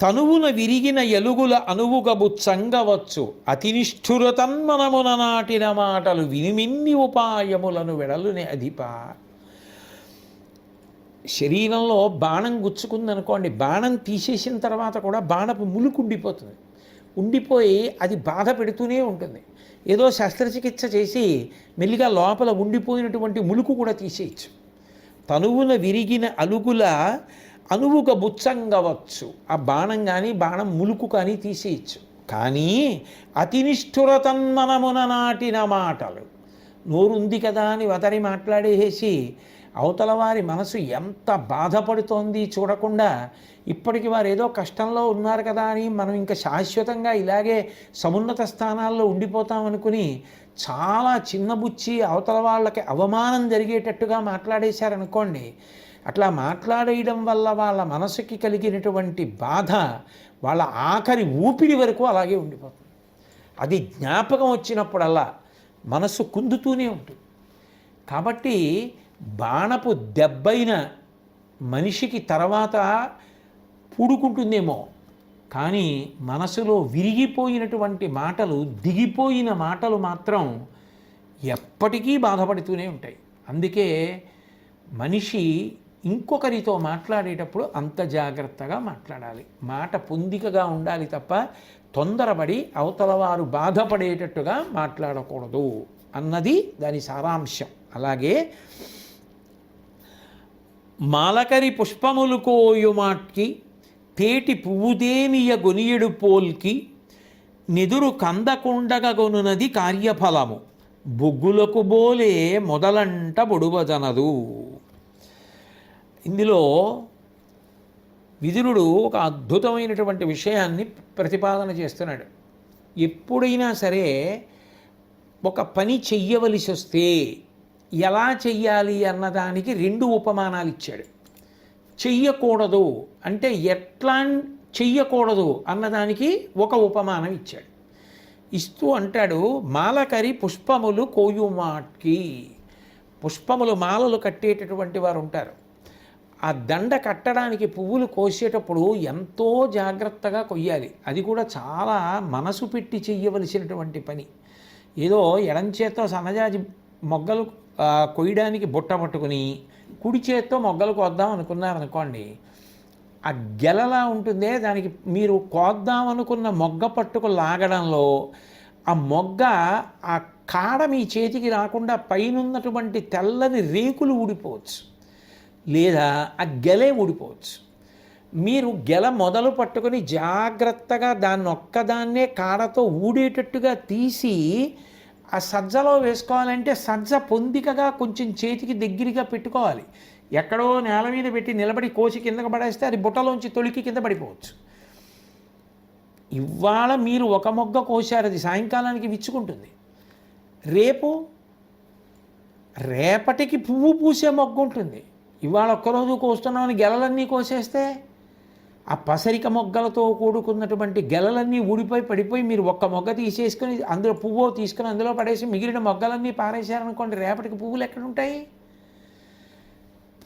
తనువున విరిగిన ఎలుగుల అనువుగబుచ్చంగవచ్చు, అతినిష్ఠురతన్మనమున నాటిన మాటలు వినిమిన్ని ఉపాయములను వెడలునే అధిప. శరీరంలో బాణం గుచ్చుకుందనుకోండి, బాణం తీసేసిన తర్వాత కూడా బాణపు ములుకు ఉండిపోయి అది బాధ పెడుతూనే ఉంటుంది. ఏదో శస్త్రచికిత్స చేసి మెల్లిగా లోపల ఉండిపోయినటువంటి ములుకు కూడా తీసేయచ్చు. తనువున విరిగిన అలుగుల అనువుగ బుచ్చంగవచ్చు, ఆ బాణం కానీ బాణం ములుకు కానీ తీసేయచ్చు. కానీ అతినిష్ఠురతన్మనమున నాటిన మాటలు, నోరుంది కదా అని వదరి మాట్లాడేసి అవతల వారి మనసు ఎంత బాధపడుతోంది చూడకుండా, ఇప్పటికి వారు ఏదో కష్టంలో ఉన్నారు కదా అని మనం ఇంకా శాశ్వతంగా ఇలాగే సమున్నత స్థానాల్లో ఉండిపోతామనుకుని చాలా చిన్నబుచ్చి అవతల వాళ్ళకి అవమానం జరిగేటట్టుగా మాట్లాడేశారనుకోండి, అట్లా మాట్లాడేయడం వల్ల వాళ్ళ మనసుకి కలిగినటువంటి బాధ వాళ్ళ ఆఖరి ఊపిరి వరకు అలాగే ఉండిపోతుంది. అది జ్ఞాపకం వచ్చినప్పుడల్లా మనసు కుందుతూనే ఉంటుంది. కాబట్టి బాణపు దెబ్బైన మనిషికి తర్వాత పూడుకుంటుందేమో, కానీ మనసులో విరిగిపోయినటువంటి మాటలు, దిగిపోయిన మాటలు మాత్రం ఎప్పటికీ బాధపడుతూనే ఉంటాయి. అందుకే మనిషి ఇంకొకరితో మాట్లాడేటప్పుడు అంత జాగ్రత్తగా మాట్లాడాలి. మాట పొందికగా ఉండాలి తప్ప తొందరపడి అవతల వారు బాధపడేటట్టుగా మాట్లాడకూడదు అన్నది దాని సారాంశం. అలాగే మాలకరి పుష్పములు కోయుమాట్కి తేటి పువ్వుదేనియ గొనియడు పోల్కి నిదురు కందకుండగొనునది కార్యఫలము బొగ్గులకు బోలే మొదలంట బొడువజనదు. ఇందులో విదురుడు ఒక అద్భుతమైనటువంటి విషయాన్ని ప్రతిపాదన చేస్తున్నాడు. ఎప్పుడైనా సరే ఒక పని చెయ్యవలసి వస్తే ఎలా చెయ్యాలి అన్నదానికి 2 ఉపమానాలు ఇచ్చాడు. చెయ్యకూడదు అంటే ఎట్లా చెయ్యకూడదు అన్నదానికి ఒక ఉపమానం ఇచ్చాడు. ఇస్తూ అంటాడు, మాలకరి పుష్పములు కోయుమాట్కి. పుష్పములు మాలలు కట్టేటటువంటి వారు ఉంటారు. ఆ దండ కట్టడానికి పువ్వులు కోసేటప్పుడు ఎంతో జాగ్రత్తగా కొయ్యాలి. అది కూడా చాలా మనసు పెట్టి చెయ్యవలసినటువంటి పని. ఏదో ఎడంచేత్తో సన్నజాజి మొగ్గలు కొయ్యడానికి బుట్ట పట్టుకుని కుడి చేత్తో మొగ్గలు కోద్దాం అనుకున్నారనుకోండి, ఆ గెలలా ఉంటుందే, దానికి మీరు కోద్దాం అనుకున్న మొగ్గ పట్టుకు లాగడంలో ఆ మొగ్గ ఆ కాడ మీ చేతికి రాకుండా పైనున్నటువంటి తెల్లని రేకులు ఊడిపోవచ్చు, లేదా ఆ గెలే ఊడిపోవచ్చు. మీరు గెల మొదలు పట్టుకొని జాగ్రత్తగా దాన్ని ఒక్కదాన్నే కాడతో ఊడేటట్టుగా తీసి ఆ సజ్జలో వేసుకోవాలంటే సజ్జ పొందికగా కొంచెం చేతికి దగ్గరగా పెట్టుకోవాలి. ఎక్కడో నేల మీద పెట్టి నిలబడి కోసి కిందకు పడేస్తే అది బుట్టలోంచి తొలికి కింద పడిపోవచ్చు. ఇవాళ మీరు ఒక మొగ్గ కోసారు, అది సాయంకాలానికి విచ్చుకుంటుంది. రేపటికి పువ్వు పూసే మొగ్గ ఉంటుంది. ఇవాళ ఒక్కరోజు కోస్తున్నామని గెలలన్నీ కోసేస్తే ఆ పసరిక మొగ్గలతో కూడుకున్నటువంటి గెలలన్నీ ఊడిపోయి పడిపోయి మీరు ఒక్క మొగ్గ తీసేసుకొని అందులో పువ్వు తీసుకుని అందులో పడేసి మిగిలిన మొగ్గలన్నీ పారేశారనుకోండి, రేపటికి పువ్వులు ఎక్కడుంటాయి?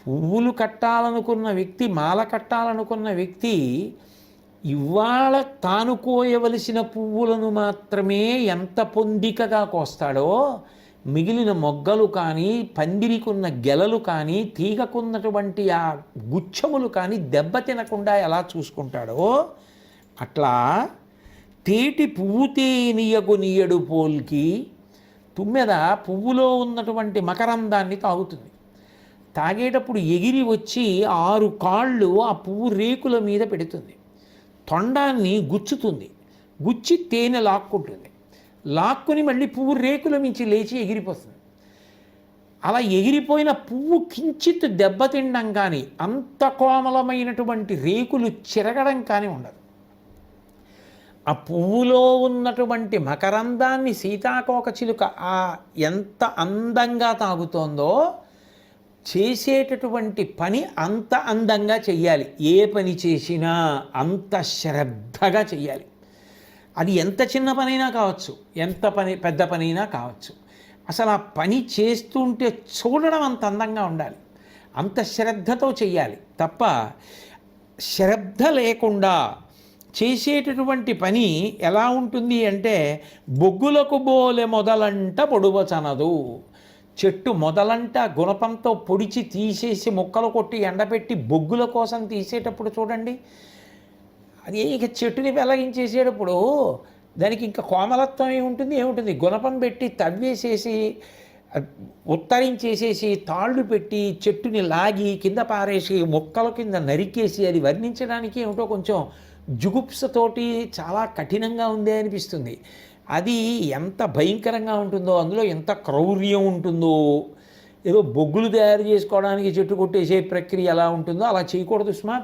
పువ్వులు కట్టాలనుకున్న వ్యక్తి, మాల కట్టాలనుకున్న వ్యక్తి ఇవాళ తాను కోయవలసిన పువ్వులను మాత్రమే ఎంత పొందికగా కోస్తాడో, మిగిలిన మొగ్గలు కానీ, పందిరికున్న గెలలు కానీ, తీగకున్నటువంటి ఆ గుచ్చములు కానీ దెబ్బ తినకుండా ఎలా చూసుకుంటాడో, అట్లా తేటి పువ్వు తేనియగొనియడు పోల్కి, తుమ్మెద పువ్వులో ఉన్నటువంటి మకరందాన్ని తాగుతుంది. తాగేటప్పుడు ఎగిరి వచ్చి 6 కాళ్ళు ఆ పువ్వు రేకుల మీద పెడుతుంది. తొండాన్ని గుచ్చుతుంది, గుచ్చి తేనె లాక్కుంటుంది. లాక్కుని మళ్ళీ పువ్వు రేకుల మించి లేచి ఎగిరిపోతుంది. అలా ఎగిరిపోయిన పువ్వు కించిత్ దెబ్బతినడం కానీ, అంత కోమలమైనటువంటి రేకులు చిరగడం కానీ ఉండదు. ఆ పువ్వులో ఉన్నటువంటి మకరందాన్ని సీతాకోక చిలుక ఎంత అందంగా తాగుతోందో, చేసేటటువంటి పని అంత అందంగా చెయ్యాలి. ఏ పని చేసినా అంత శ్రద్ధగా చెయ్యాలి. అది ఎంత చిన్న పనైనా కావచ్చు, ఎంత పెద్ద పనైనా కావచ్చు. అసలు ఆ పని చేస్తుంటే చూడడం అంత అందంగా ఉండాలి, అంత శ్రద్ధతో చెయ్యాలి తప్ప శ్రద్ధ లేకుండా చేసేటటువంటి పని ఎలా ఉంటుంది అంటే బొగ్గులకు బోలె మొదలంట పొడువచనదు. చెట్టు మొదలంట గుణపంతో పొడిచి తీసేసి ముక్కలు కొట్టి ఎండబెట్టి బొగ్గుల కోసం తీసేటప్పుడు చూడండి, అది ఇక చెట్టుని వెలగించేసేటప్పుడు దానికి ఇంకా కోమలత్వం ఏముంటుంది? గుణపం పెట్టి తవ్వేసేసి ఉత్తరించేసేసి తాళ్ళు పెట్టి చెట్టుని లాగి కింద పారేసి ముక్కల కింద నరికేసి అది వర్ణించడానికి ఏమిటో కొంచెం జుగుప్సతోటి చాలా కఠినంగా ఉందే అనిపిస్తుంది. అది ఎంత భయంకరంగా ఉంటుందో, అందులో ఎంత క్రౌర్యం ఉంటుందో, ఏదో బొగ్గులు తయారు చేసుకోవడానికి చెట్టు కొట్టేసే ప్రక్రియ ఎలా ఉంటుందో అలా చేయకూడదు సుమా.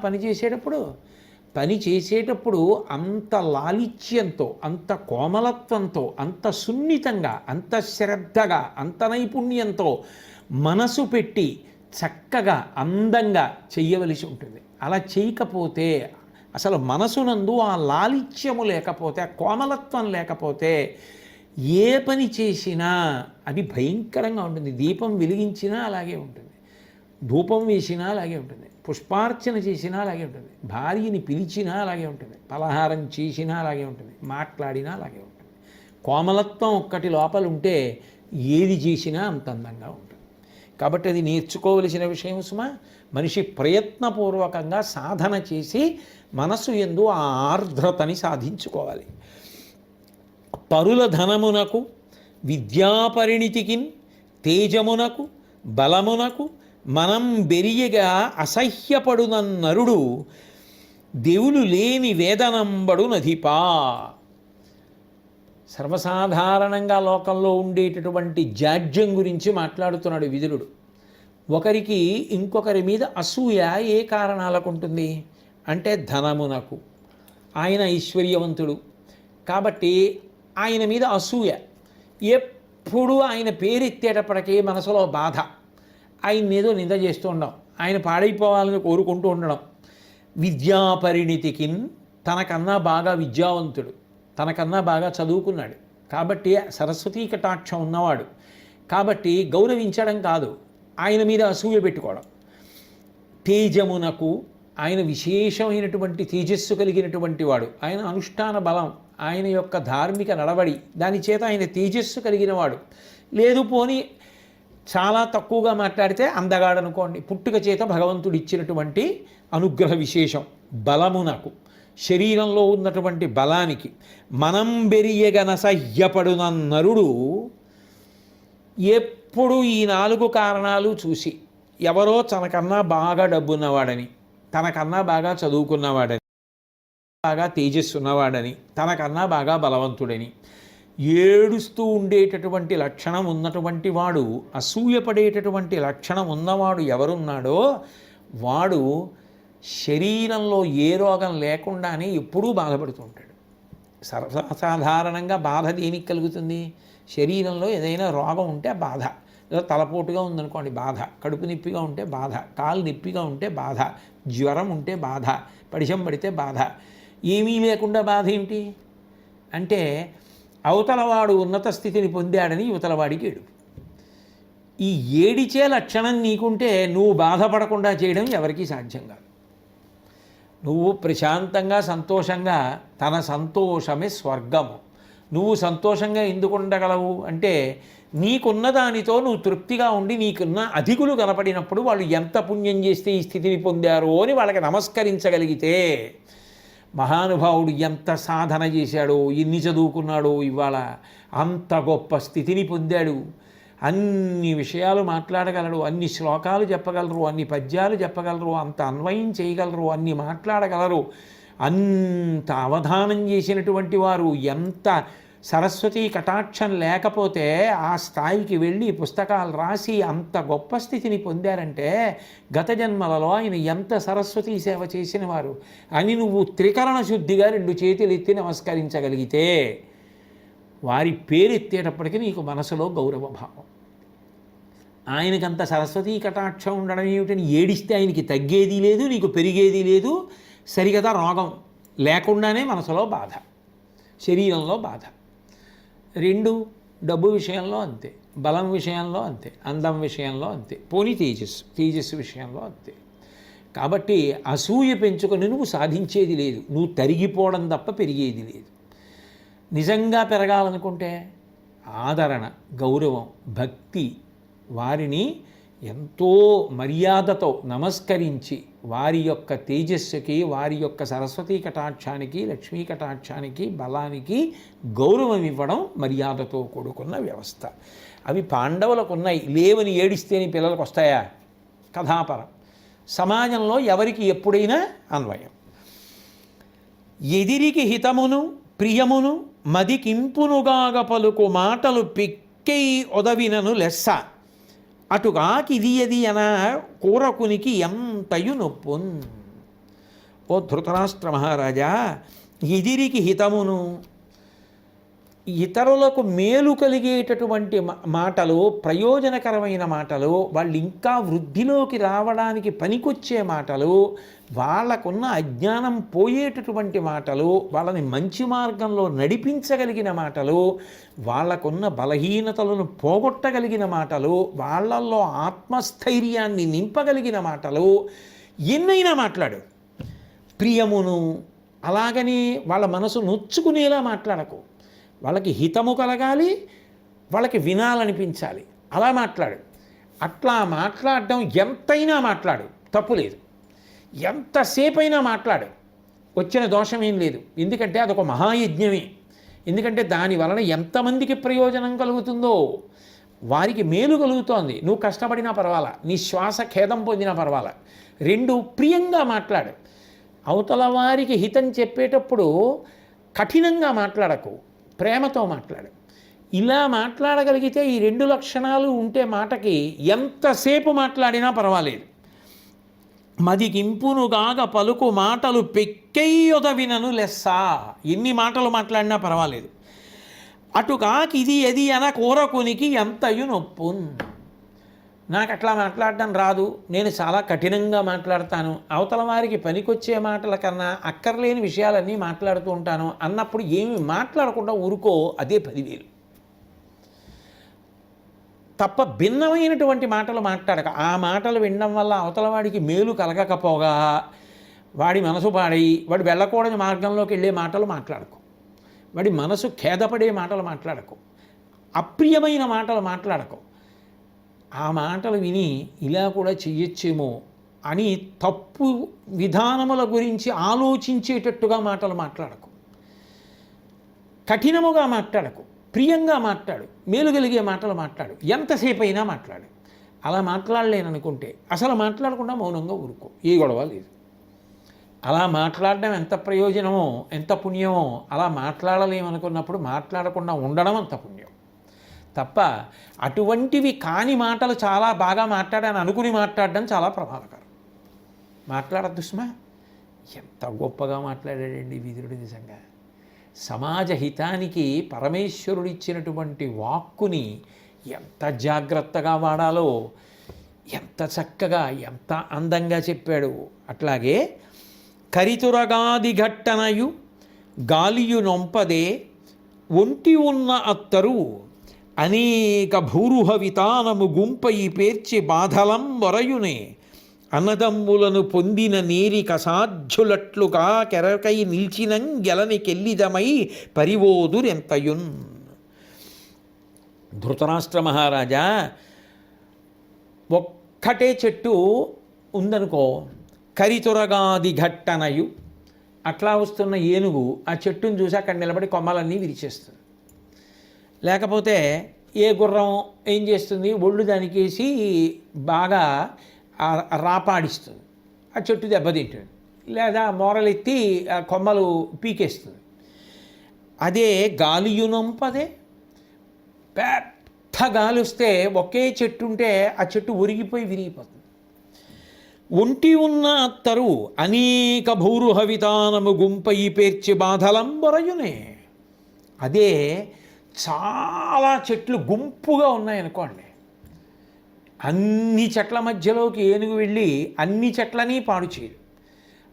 పని చేసేటప్పుడు అంత లాలిత్యంతో, అంత కోమలత్వంతో, అంత సున్నితంగా, అంత శ్రద్ధగా, అంత నైపుణ్యంతో మనసు పెట్టి చక్కగా అందంగా చెయ్యవలసి ఉంటుంది. అలా చేయకపోతే అసలు మనసునందు ఆ లాలిత్యము లేకపోతే, ఆ కోమలత్వం లేకపోతే ఏ పని చేసినా అది భయంకరంగా ఉంటుంది. దీపం వెలిగించినా అలాగే ఉంటుంది, ధూపం వేసినా అలాగే ఉంటుంది, పుష్పార్చన చేసినా అలాగే ఉంటుంది, భార్యని పిలిచినా అలాగే ఉంటుంది, పలహారం చేసినా అలాగే ఉంటుంది, మాట్లాడినా అలాగే ఉంటుంది. కోమలత్వం ఒక్కటి లోపల ఉంటే ఏది చేసినా అంత అందంగా ఉంటుంది. కాబట్టి అది నేర్చుకోవలసిన విషయం సుమా. మనిషి ప్రయత్నపూర్వకంగా సాధన చేసి మనసు యందు ఆ ఆర్ద్రతని సాధించుకోవాలి. పరుల ధనమునకు, విద్యాపరిణితికిన్, తేజమునకు, బలమునకు మనం బెరియగా అసహ్యపడునన్నరుడు దేవులు లేని వేదనంబడు నధిపా. సర్వసాధారణంగా లోకంలో ఉండేటటువంటి జాడ్యం గురించి మాట్లాడుతున్నాడు విదురుడు. ఒకరికి ఇంకొకరి మీద అసూయ ఏ కారణాలకు ఉంటుంది అంటే ధనమునకు. ఆయన ఐశ్వర్యవంతుడు కాబట్టి ఆయన మీద అసూయ, ఎప్పుడు ఆయన పేరెత్తేటప్పటికీ మనసులో బాధ, ఆయన ఏదో నింద చేస్తూ ఉండడం, ఆయన పాడైపోవాలని కోరుకుంటూ ఉండడం. విద్యాపరిణితికిన్, తనకన్నా బాగా విద్యావంతుడు, తనకన్నా బాగా చదువుకున్నాడు కాబట్టి సరస్వతీ కటాక్షం ఉన్నవాడు కాబట్టి గౌరవించడం కాదు, ఆయన మీద అసూయ పెట్టుకోవడం. తేజమునకు, ఆయన విశేషమైనటువంటి తేజస్సు కలిగినటువంటి వాడు, ఆయన అనుష్ఠాన బలం, ఆయన యొక్క ధార్మిక నడవడి, దాని చేత ఆయన తేజస్సు కలిగిన వాడు. లేదు పోని చాలా తక్కువగా మాట్లాడితే అందగాడనుకోండి, పుట్టుక చేత భగవంతుడు ఇచ్చినటువంటి అనుగ్రహ విశేషం. బలమునకు, శరీరంలో ఉన్నటువంటి బలానికి మనం బెరియగన సహ్యపడున నరుడు ఎప్పుడు ఈ 4 కారణాలు చూసి ఎవరో తనకన్నా బాగా డబ్బున్నవాడని, తనకన్నా బాగా చదువుకున్నవాడని, బాగా తేజస్సు ఉన్నవాడని, తనకన్నా బాగా బలవంతుడని ఏడుస్తూ ఉండేటటువంటి లక్షణం ఉన్నటువంటి వాడు, అసూయపడేటటువంటి లక్షణం ఉన్నవాడు ఎవరున్నాడో వాడు శరీరంలో ఏ రోగం లేకుండానే ఎప్పుడూ బాధపడుతూ ఉంటాడు. సర్వసాధారణంగా బాధ దేనికి కలుగుతుంది? శరీరంలో ఏదైనా రోగం ఉంటే బాధ. ఏదో తలపోటుగా ఉందనుకోండి బాధ, కడుపు నొప్పిగా ఉంటే బాధ, కాలు నొప్పిగా ఉంటే బాధ, జ్వరం ఉంటే బాధ, పడిశం పడితే బాధ. ఏమీ లేకుండా బాధ ఏమిటి అంటే అవతలవాడు ఉన్నత స్థితిని పొందాడని యువతలవాడికి ఏడుపు. ఈ ఏడిచే లక్షణం నీకుంటే నువ్వు బాధపడకుండా చేయడం ఎవరికీ సాధ్యం కాదు. నువ్వు ప్రశాంతంగా సంతోషంగా, తన సంతోషమే స్వర్గము. నువ్వు సంతోషంగా ఎందుకు ఉండగలవు అంటే నీకున్న దానితో నువ్వు తృప్తిగా ఉండి నీకున్న అధికులు కనపడినప్పుడు వాళ్ళు ఎంత పుణ్యం చేస్తే ఈ స్థితిని పొందారో అని వాళ్ళకి నమస్కరించగలిగితే, మహానుభావుడు ఎంత సాధన చేశాడో, ఎన్ని చదువుకున్నాడో, ఇవాళ అంత గొప్ప స్థితిని పొందాడు, అన్ని విషయాలు మాట్లాడగలడు, అన్ని శ్లోకాలు చెప్పగలరు, అన్ని పద్యాలు చెప్పగలరు, అంత అన్వయం చేయగలరు, అన్ని మాట్లాడగలరు, అంత అవధానం చేసినటువంటి వారు, ఎంత సరస్వతీ కటాక్షం లేకపోతే ఆ స్థాయికి వెళ్ళి పుస్తకాలు రాసి అంత గొప్ప స్థితిని పొందారంటే గత జన్మలలో ఆయన ఎంత సరస్వతీ సేవ చేసిన వారు అని నువ్వు త్రికరణ శుద్ధిగా 2 చేతులు ఎత్తి నమస్కరించగలిగితే వారి పేరెత్తేటప్పటికీ నీకు మనసులో గౌరవభావం. ఆయనకంత సరస్వతీ కటాక్షం ఉండడం ఏమిటని ఏడిస్తే ఆయనకి తగ్గేది లేదు, నీకు పెరిగేది లేదు. సరిగదా రోగం లేకుండానే మనసులో బాధ, శరీరంలో బాధ. 2 డబ్బు విషయంలో అంతే, బలం విషయంలో అంతే, అందం విషయంలో అంతే, పోనీ తేజస్సు విషయంలో అంతే. కాబట్టి అసూయ పెంచుకొని నువ్వు సాధించేది లేదు, నువ్వు తరిగిపోవడం తప్ప పెరిగేది లేదు. నిజంగా పెరగాలనుకుంటే ఆదరణ, గౌరవం, భక్తి, వారిని ఎంతో మర్యాదతో నమస్కరించి వారి యొక్క తేజస్సుకి, వారి యొక్క సరస్వతీ కటాక్షానికి, లక్ష్మీ కటాక్షానికి, బలానికి గౌరవం ఇవ్వడం మర్యాదతో కూడుకున్న వ్యవస్థ. అవి పాండవులకు ఉన్నాయి, లేవని ఏడిస్తేని పిల్లలకు వస్తాయా? కథాపరం. సమాజంలో ఎవరికి ఎప్పుడైనా అన్వయం. ఎదిరికి హితమును ప్రియమును మదికింపునుగాగ పలుకు మాటలు పెక్కై ఒదవినను లెస్స, అటుగాకిదియది అన కూరకునికి ఎంతయు నొప్పున్. ఓ ధృతరాష్ట్ర మహారాజా, ఎదిరికి హితమును, ఇతరులకు మేలు కలిగేటటువంటి మాటలు, ప్రయోజనకరమైన మాటలు, వాళ్ళు ఇంకా వృద్ధిలోకి రావడానికి పనికొచ్చే మాటలు, వాళ్ళకున్న అజ్ఞానం పోయేటటువంటి మాటలు, వాళ్ళని మంచి మార్గంలో నడిపించగలిగిన మాటలు, వాళ్ళకున్న బలహీనతలను పోగొట్టగలిగిన మాటలు, వాళ్ళల్లో ఆత్మస్థైర్యాన్ని నింపగలిగిన మాటలు ఎన్నైనా మాట్లాడు. ప్రియమును అలాగని వాళ్ళ మనసు నొచ్చుకునేలా మాట్లాడకు. వాళ్ళకి హితము కలగాలి, వాళ్ళకి వినాలనిపించాలి, అలా మాట్లాడు. అట్లా మాట్లాడడం ఎంతైనా మాట్లాడు, తప్పు లేదు. ఎంతసేపైనా మాట్లాడు, వచ్చిన దోషం ఏం లేదు. ఎందుకంటే అదొక మహాయజ్ఞమే. ఎందుకంటే దాని వలన ఎంతమందికి ప్రయోజనం కలుగుతుందో వారికి మేలు కలుగుతోంది. నువ్వు కష్టపడినా పర్వాలా, నీ శ్వాస ఖేదం పొందినా పర్వాలా. రెండు, ప్రియంగా మాట్లాడు. అవతల వారికి హితం చెప్పేటప్పుడు కఠినంగా మాట్లాడకు, ప్రేమతో మాట్లాడు. ఇలా మాట్లాడగలిగితే ఈ రెండు లక్షణాలు ఉంటే మాటకి ఎంతసేపు మాట్లాడినా పర్వాలేదు. మదికింపునుగాగ పలుకు మాటలు పెక్కయ్యొదవినను లెస్సా. ఎన్ని మాటలు మాట్లాడినా పర్వాలేదు. అటుకాకి ఇది ఎది అన కోరకునికి ఎంతయు నొప్పున్. నాకు అట్లా మాట్లాడడం రాదు, నేను చాలా కఠినంగా మాట్లాడతాను, అవతల వారికి పనికొచ్చే మాటల కన్నా అక్కర్లేని విషయాలన్నీ మాట్లాడుతూ ఉంటాను అన్నప్పుడు ఏమి మాట్లాడకుండా ఊరుకో, అదే 10,000. తప్ప భిన్నమైనటువంటి మాటలు మాట్లాడక, ఆ మాటలు వినడం వల్ల అవతల వాడికి మేలు కలగకపోగా వాడి మనసు పాడై వాడు వెళ్ళకూడని మార్గంలోకి వెళ్ళే మాటలు మాట్లాడకు. వాడి మనసు ఖేదపడే మాటలు మాట్లాడకు. అప్రియమైన మాటలు మాట్లాడకు. ఆ మాటలు విని ఇలా కూడా చెయ్యొచ్చేమో అని తప్పు విధానముల గురించి ఆలోచించేటట్టుగా మాటలు మాట్లాడకు. కఠినముగా మాట్లాడకు, ప్రియంగా మాట్లాడు, మేలు కలిగే మాటలు మాట్లాడు, ఎంతసేపు అయినా మాట్లాడు. అలా మాట్లాడలేననుకుంటే అసలు మాట్లాడకుండా మౌనంగా ఊరుకో, ఏ గొడవ లేదు. అలా మాట్లాడడం ఎంత ప్రయోజనమో, ఎంత పుణ్యమో, అలా మాట్లాడలేమనుకున్నప్పుడు మాట్లాడకుండా ఉండడం అంత పుణ్యం. తప్ప అటువంటివి కాని మాటలు చాలా బాగా మాట్లాడాను అనుకుని మాట్లాడడం చాలా ప్రమాదకరం. మాట్లాడద్దు సుమా. ఎంత గొప్పగా మాట్లాడాడండి విదురుడు. నిజంగా సమాజ హితానికి పరమేశ్వరుడు ఇచ్చినటువంటి వాక్కుని ఎంత జాగ్రత్తగా వాడాలో ఎంత చక్కగా, ఎంత అందంగా చెప్పాడు. అట్లాగే కరితురగాది ఘట్టనయు గాలియు నొంపదే ఒంటి ఉన్న అత్తరు అనేక భూరుహ వితానము గుంపయి పేర్చి బాధలం వరయునే అన్నదమ్ములను పొందిన నేరి కసాధ్యులట్లుగా కెరకై నిల్చినం గెలనికెల్లిదమై పరివోదురెంతయున్. ధృతరాష్ట్ర మహారాజా ఒక్కటే చెట్టు ఉందనుకో, కరితురగాది ఘట్టనయు, అట్లా వస్తున్న ఏనుగు ఆ చెట్టును చూసి అక్కడ నిలబడి కొమ్మలన్నీ విరిచేస్తుంది. లేకపోతే ఏ గుర్రం ఏం చేస్తుంది, ఒళ్ళు దానికేసి బాగా రాపాడిస్తుంది, ఆ చెట్టు దెబ్బతింటుంది, లేదా మోరలెత్తి కొమ్మలు పీకేస్తుంది. అదే గాలియునంపదే, పెద్ద గాలి వస్తే ఒకే చెట్టు ఉంటే ఆ చెట్టు ఒరిగిపోయి విరిగిపోతుంది. ఒంటి ఉన్న అత్తరు అనేక భూరుహవితానము గుంపయి పేర్చి బాధలం బొరయునే. అదే చాలా చెట్లు గుంపుగా ఉన్నాయనుకోండి, అన్ని చెట్ల మధ్యలోకి ఏనుగు వెళ్ళి అన్ని చెట్లని పాడు చేయదు,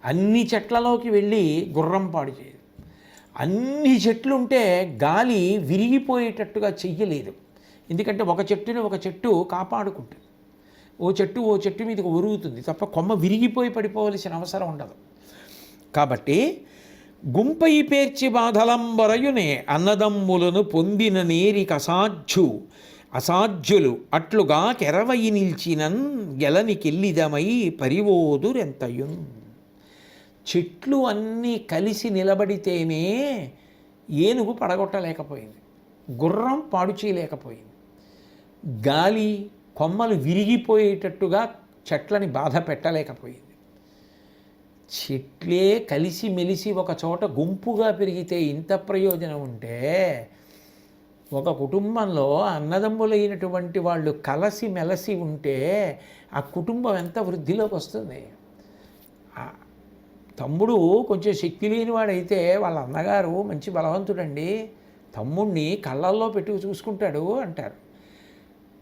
అన్ని చెట్లలోకి వెళ్ళి గుర్రం పాడు చేయదు. అన్ని చెట్లు ఉంటే గాలి విరిగిపోయేటట్టుగా చెయ్యలేదు. ఎందుకంటే ఒక చెట్టుని ఒక చెట్టు కాపాడుకుంటుంది. ఓ చెట్టు మీదకి ఒరుగుతుంది తప్ప కొమ్మ విరిగిపోయి పడిపోవలసిన అవసరం ఉండదు. కాబట్టి గుంపై పేర్చి బాధలంబరయునే అన్నదమ్ములను పొందిన నేరికి అసాధ్యులు అట్లుగా కెరవయి నిల్చినన్ గెలనికెల్లిదమై పరివోదురెంతయున్. చెట్లు అన్నీ కలిసి నిలబడితేనే ఏనుగు పడగొట్టలేకపోయింది, గుర్రం పాడు చేయలేకపోయింది, గాలి కొమ్మలు విరిగిపోయేటట్టుగా చెట్లని బాధ పెట్టలేకపోయింది. చెట్లే కలిసి మెలిసి ఒక చోట గుంపుగా పెరిగితే ఇంత ప్రయోజనం ఉంటే, ఒక కుటుంబంలో అన్నదమ్ములైనటువంటి వాళ్ళు కలసి మెలసి ఉంటే ఆ కుటుంబం ఎంత వృద్ధిలోకి వస్తుంది. తమ్ముడు కొంచెం శక్తి లేనివాడైతే వాళ్ళ అన్నగారు మంచి బలవంతుడండి, తమ్ముడిని కళ్ళల్లో పెట్టుకు చూసుకుంటాడు అంటారు.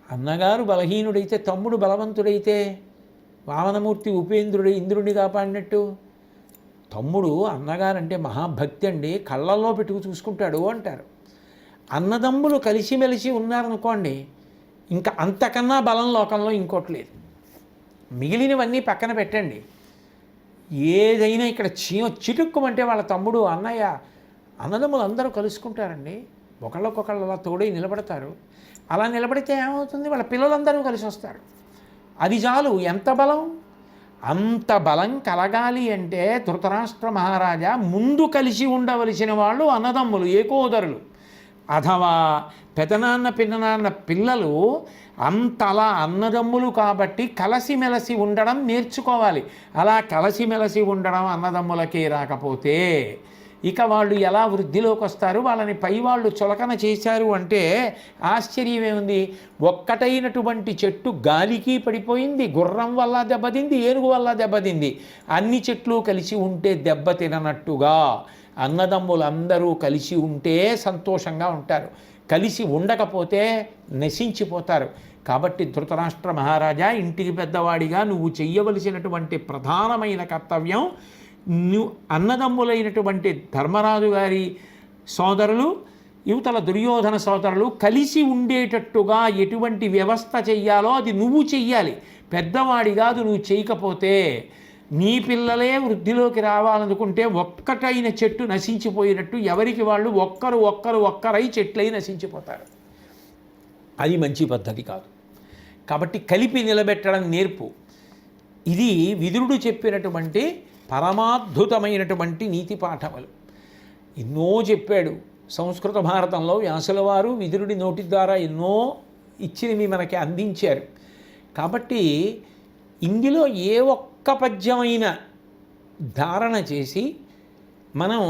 అన్నగారు బలహీనుడైతే తమ్ముడు బలవంతుడైతే వామనమూర్తి ఉపేంద్రుడు ఇంద్రుడిని కాపాడినట్టు తమ్ముడు అన్నగారంటే మహాభక్తి అండి, కళ్ళల్లో పెట్టుకు చూసుకుంటాడు అంటారు. అన్నదమ్ములు కలిసిమెలిసి ఉన్నారనుకోండి, ఇంకా అంతకన్నా బలం లోకంలో ఇంకోటి లేదు. మిగిలినవన్నీ పక్కన పెట్టండి. ఏదైనా ఇక్కడ చిటుక్కుమంటే వాళ్ళ తమ్ముడు అన్నయ్య అన్నదమ్ములు అందరూ కలుసుకుంటారండి, ఒకళ్ళకొకళ్ళు అలా తోడై నిలబడతారు. అలా నిలబడితే ఏమవుతుంది, వాళ్ళ పిల్లలందరూ కలిసి వస్తారు. అది చాలు. ఎంత బలం? అంత బలం కలగాలి అంటే ధృతరాష్ట్ర మహారాజా ముందు కలిసి ఉండవలసిన వాళ్ళు అన్నదమ్ములు, ఏకోదరులు. అథవా పెదనాన్న పిన్ననాన్న పిల్లలు అంతలా అన్నదమ్ములు కాబట్టి కలసిమెలసి ఉండడం నేర్చుకోవాలి. అలా కలసిమెలసి ఉండడం అన్నదమ్ములకే రాకపోతే ఇక వాళ్ళు ఎలా వృద్ధిలోకి వస్తారు? వాళ్ళని పైవాళ్ళు చులకన చేశారు అంటే ఆశ్చర్యమేముంది? ఒక్కటైనటువంటి చెట్టు గాలికి పడిపోయింది, గుర్రం వల్ల దెబ్బతింది, ఏనుగు వల్ల దెబ్బతింది. అన్ని చెట్లు కలిసి ఉంటే దెబ్బ తిననట్టుగా అన్నదమ్ములందరూ కలిసి ఉంటే సంతోషంగా ఉంటారు, కలిసి ఉండకపోతే నశించిపోతారు. కాబట్టి ధృతరాష్ట్ర మహారాజా, ఇంటికి పెద్దవాడిగా నువ్వు చెయ్యవలసినటువంటి ప్రధానమైన కర్తవ్యం, నువ్వు అన్నదమ్ములైనటువంటి ధర్మరాజు గారి సోదరులు, యువతల దుర్యోధన సోదరులు కలిసి ఉండేటట్టుగా ఎటువంటి వ్యవస్థ చెయ్యాలో అది నువ్వు చెయ్యాలి. పెద్దవాడిగా నువ్వు చేయకపోతే నీ పిల్లలే వృద్ధిలోకి రావాలనుకుంటే ఒక్కటైన చెట్టు నశించిపోయినట్టు ఎవరికి వాళ్ళు ఒక్కరై చెట్లై నశించిపోతారు. అది మంచి పద్ధతి కాదు. కాబట్టి కలిపి నిలబెట్టడం నేర్పు. ఇది విదురుడు చెప్పినటువంటి పరమాద్భుతమైనటువంటి నీతి పాఠములు. ఎన్నో చెప్పాడు సంస్కృత భారతంలో. వ్యాసుల వారు విదురుడి నోటి ద్వారా ఎన్నో ఇచ్చినవి మనకి అందించారు. కాబట్టి ఇందులో ఏ ఒక్క పద్యమైన ధారణ చేసి మనం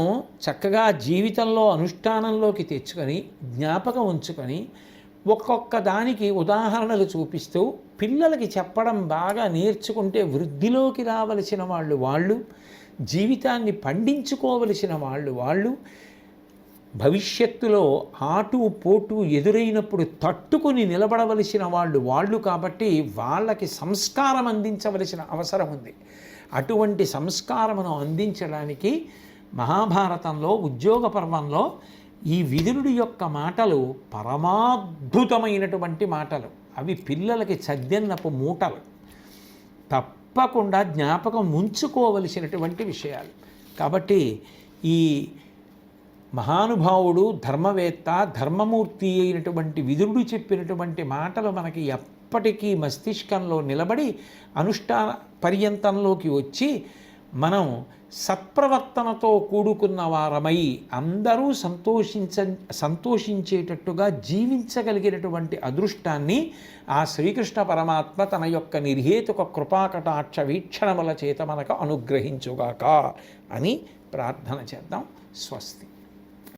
చక్కగా జీవితంలో అనుష్ఠానంలోకి తెచ్చుకొని జ్ఞాపకం ఉంచుకొని ఒక్కొక్క దానికి ఉదాహరణలు చూపిస్తూ పిల్లలకి చెప్పడం బాగా నేర్చుకుంటే వృద్ధిలోకి రావలసిన వాళ్ళు జీవితాన్ని పండించుకోవలసిన వాళ్ళు భవిష్యత్తులో ఆటు పోటు ఎదురైనప్పుడు తట్టుకుని నిలబడవలసిన వాళ్ళు కాబట్టి వాళ్ళకి సంస్కారం అందించవలసిన అవసరం ఉంది. అటువంటి సంస్కారమును అందించడానికి మహాభారతంలో ఉద్యోగ పర్వంలో ఈ విదురుడి యొక్క మాటలు పరమాద్భుతమైనటువంటి మాటలు. అవి పిల్లలకి చద్దన్నపు మూటలు, తప్పకుండా జ్ఞాపకం ఉంచుకోవలసినటువంటి విషయాలు. కాబట్టి ఈ మహానుభావుడు ధర్మవేత్త ధర్మమూర్తి అయినటువంటి విదురుడు చెప్పినటువంటి మాటలు మనకి ఎప్పటికీ మస్తిష్కంలో నిలబడి అనుష్ఠాన పర్యంతంలోకి వచ్చి మనం సత్ప్రవర్తనతో కూడుకున్న వారమై అందరూ సంతోషించేటట్టుగా జీవించగలిగినటువంటి అదృష్టాన్ని ఆ శ్రీకృష్ణ పరమాత్మ తన యొక్క నిర్హేతుక కృపాకటాక్ష వీక్షణముల చేత మనకు అనుగ్రహించుగాక అని ప్రార్థన చేద్దాం. స్వస్తి.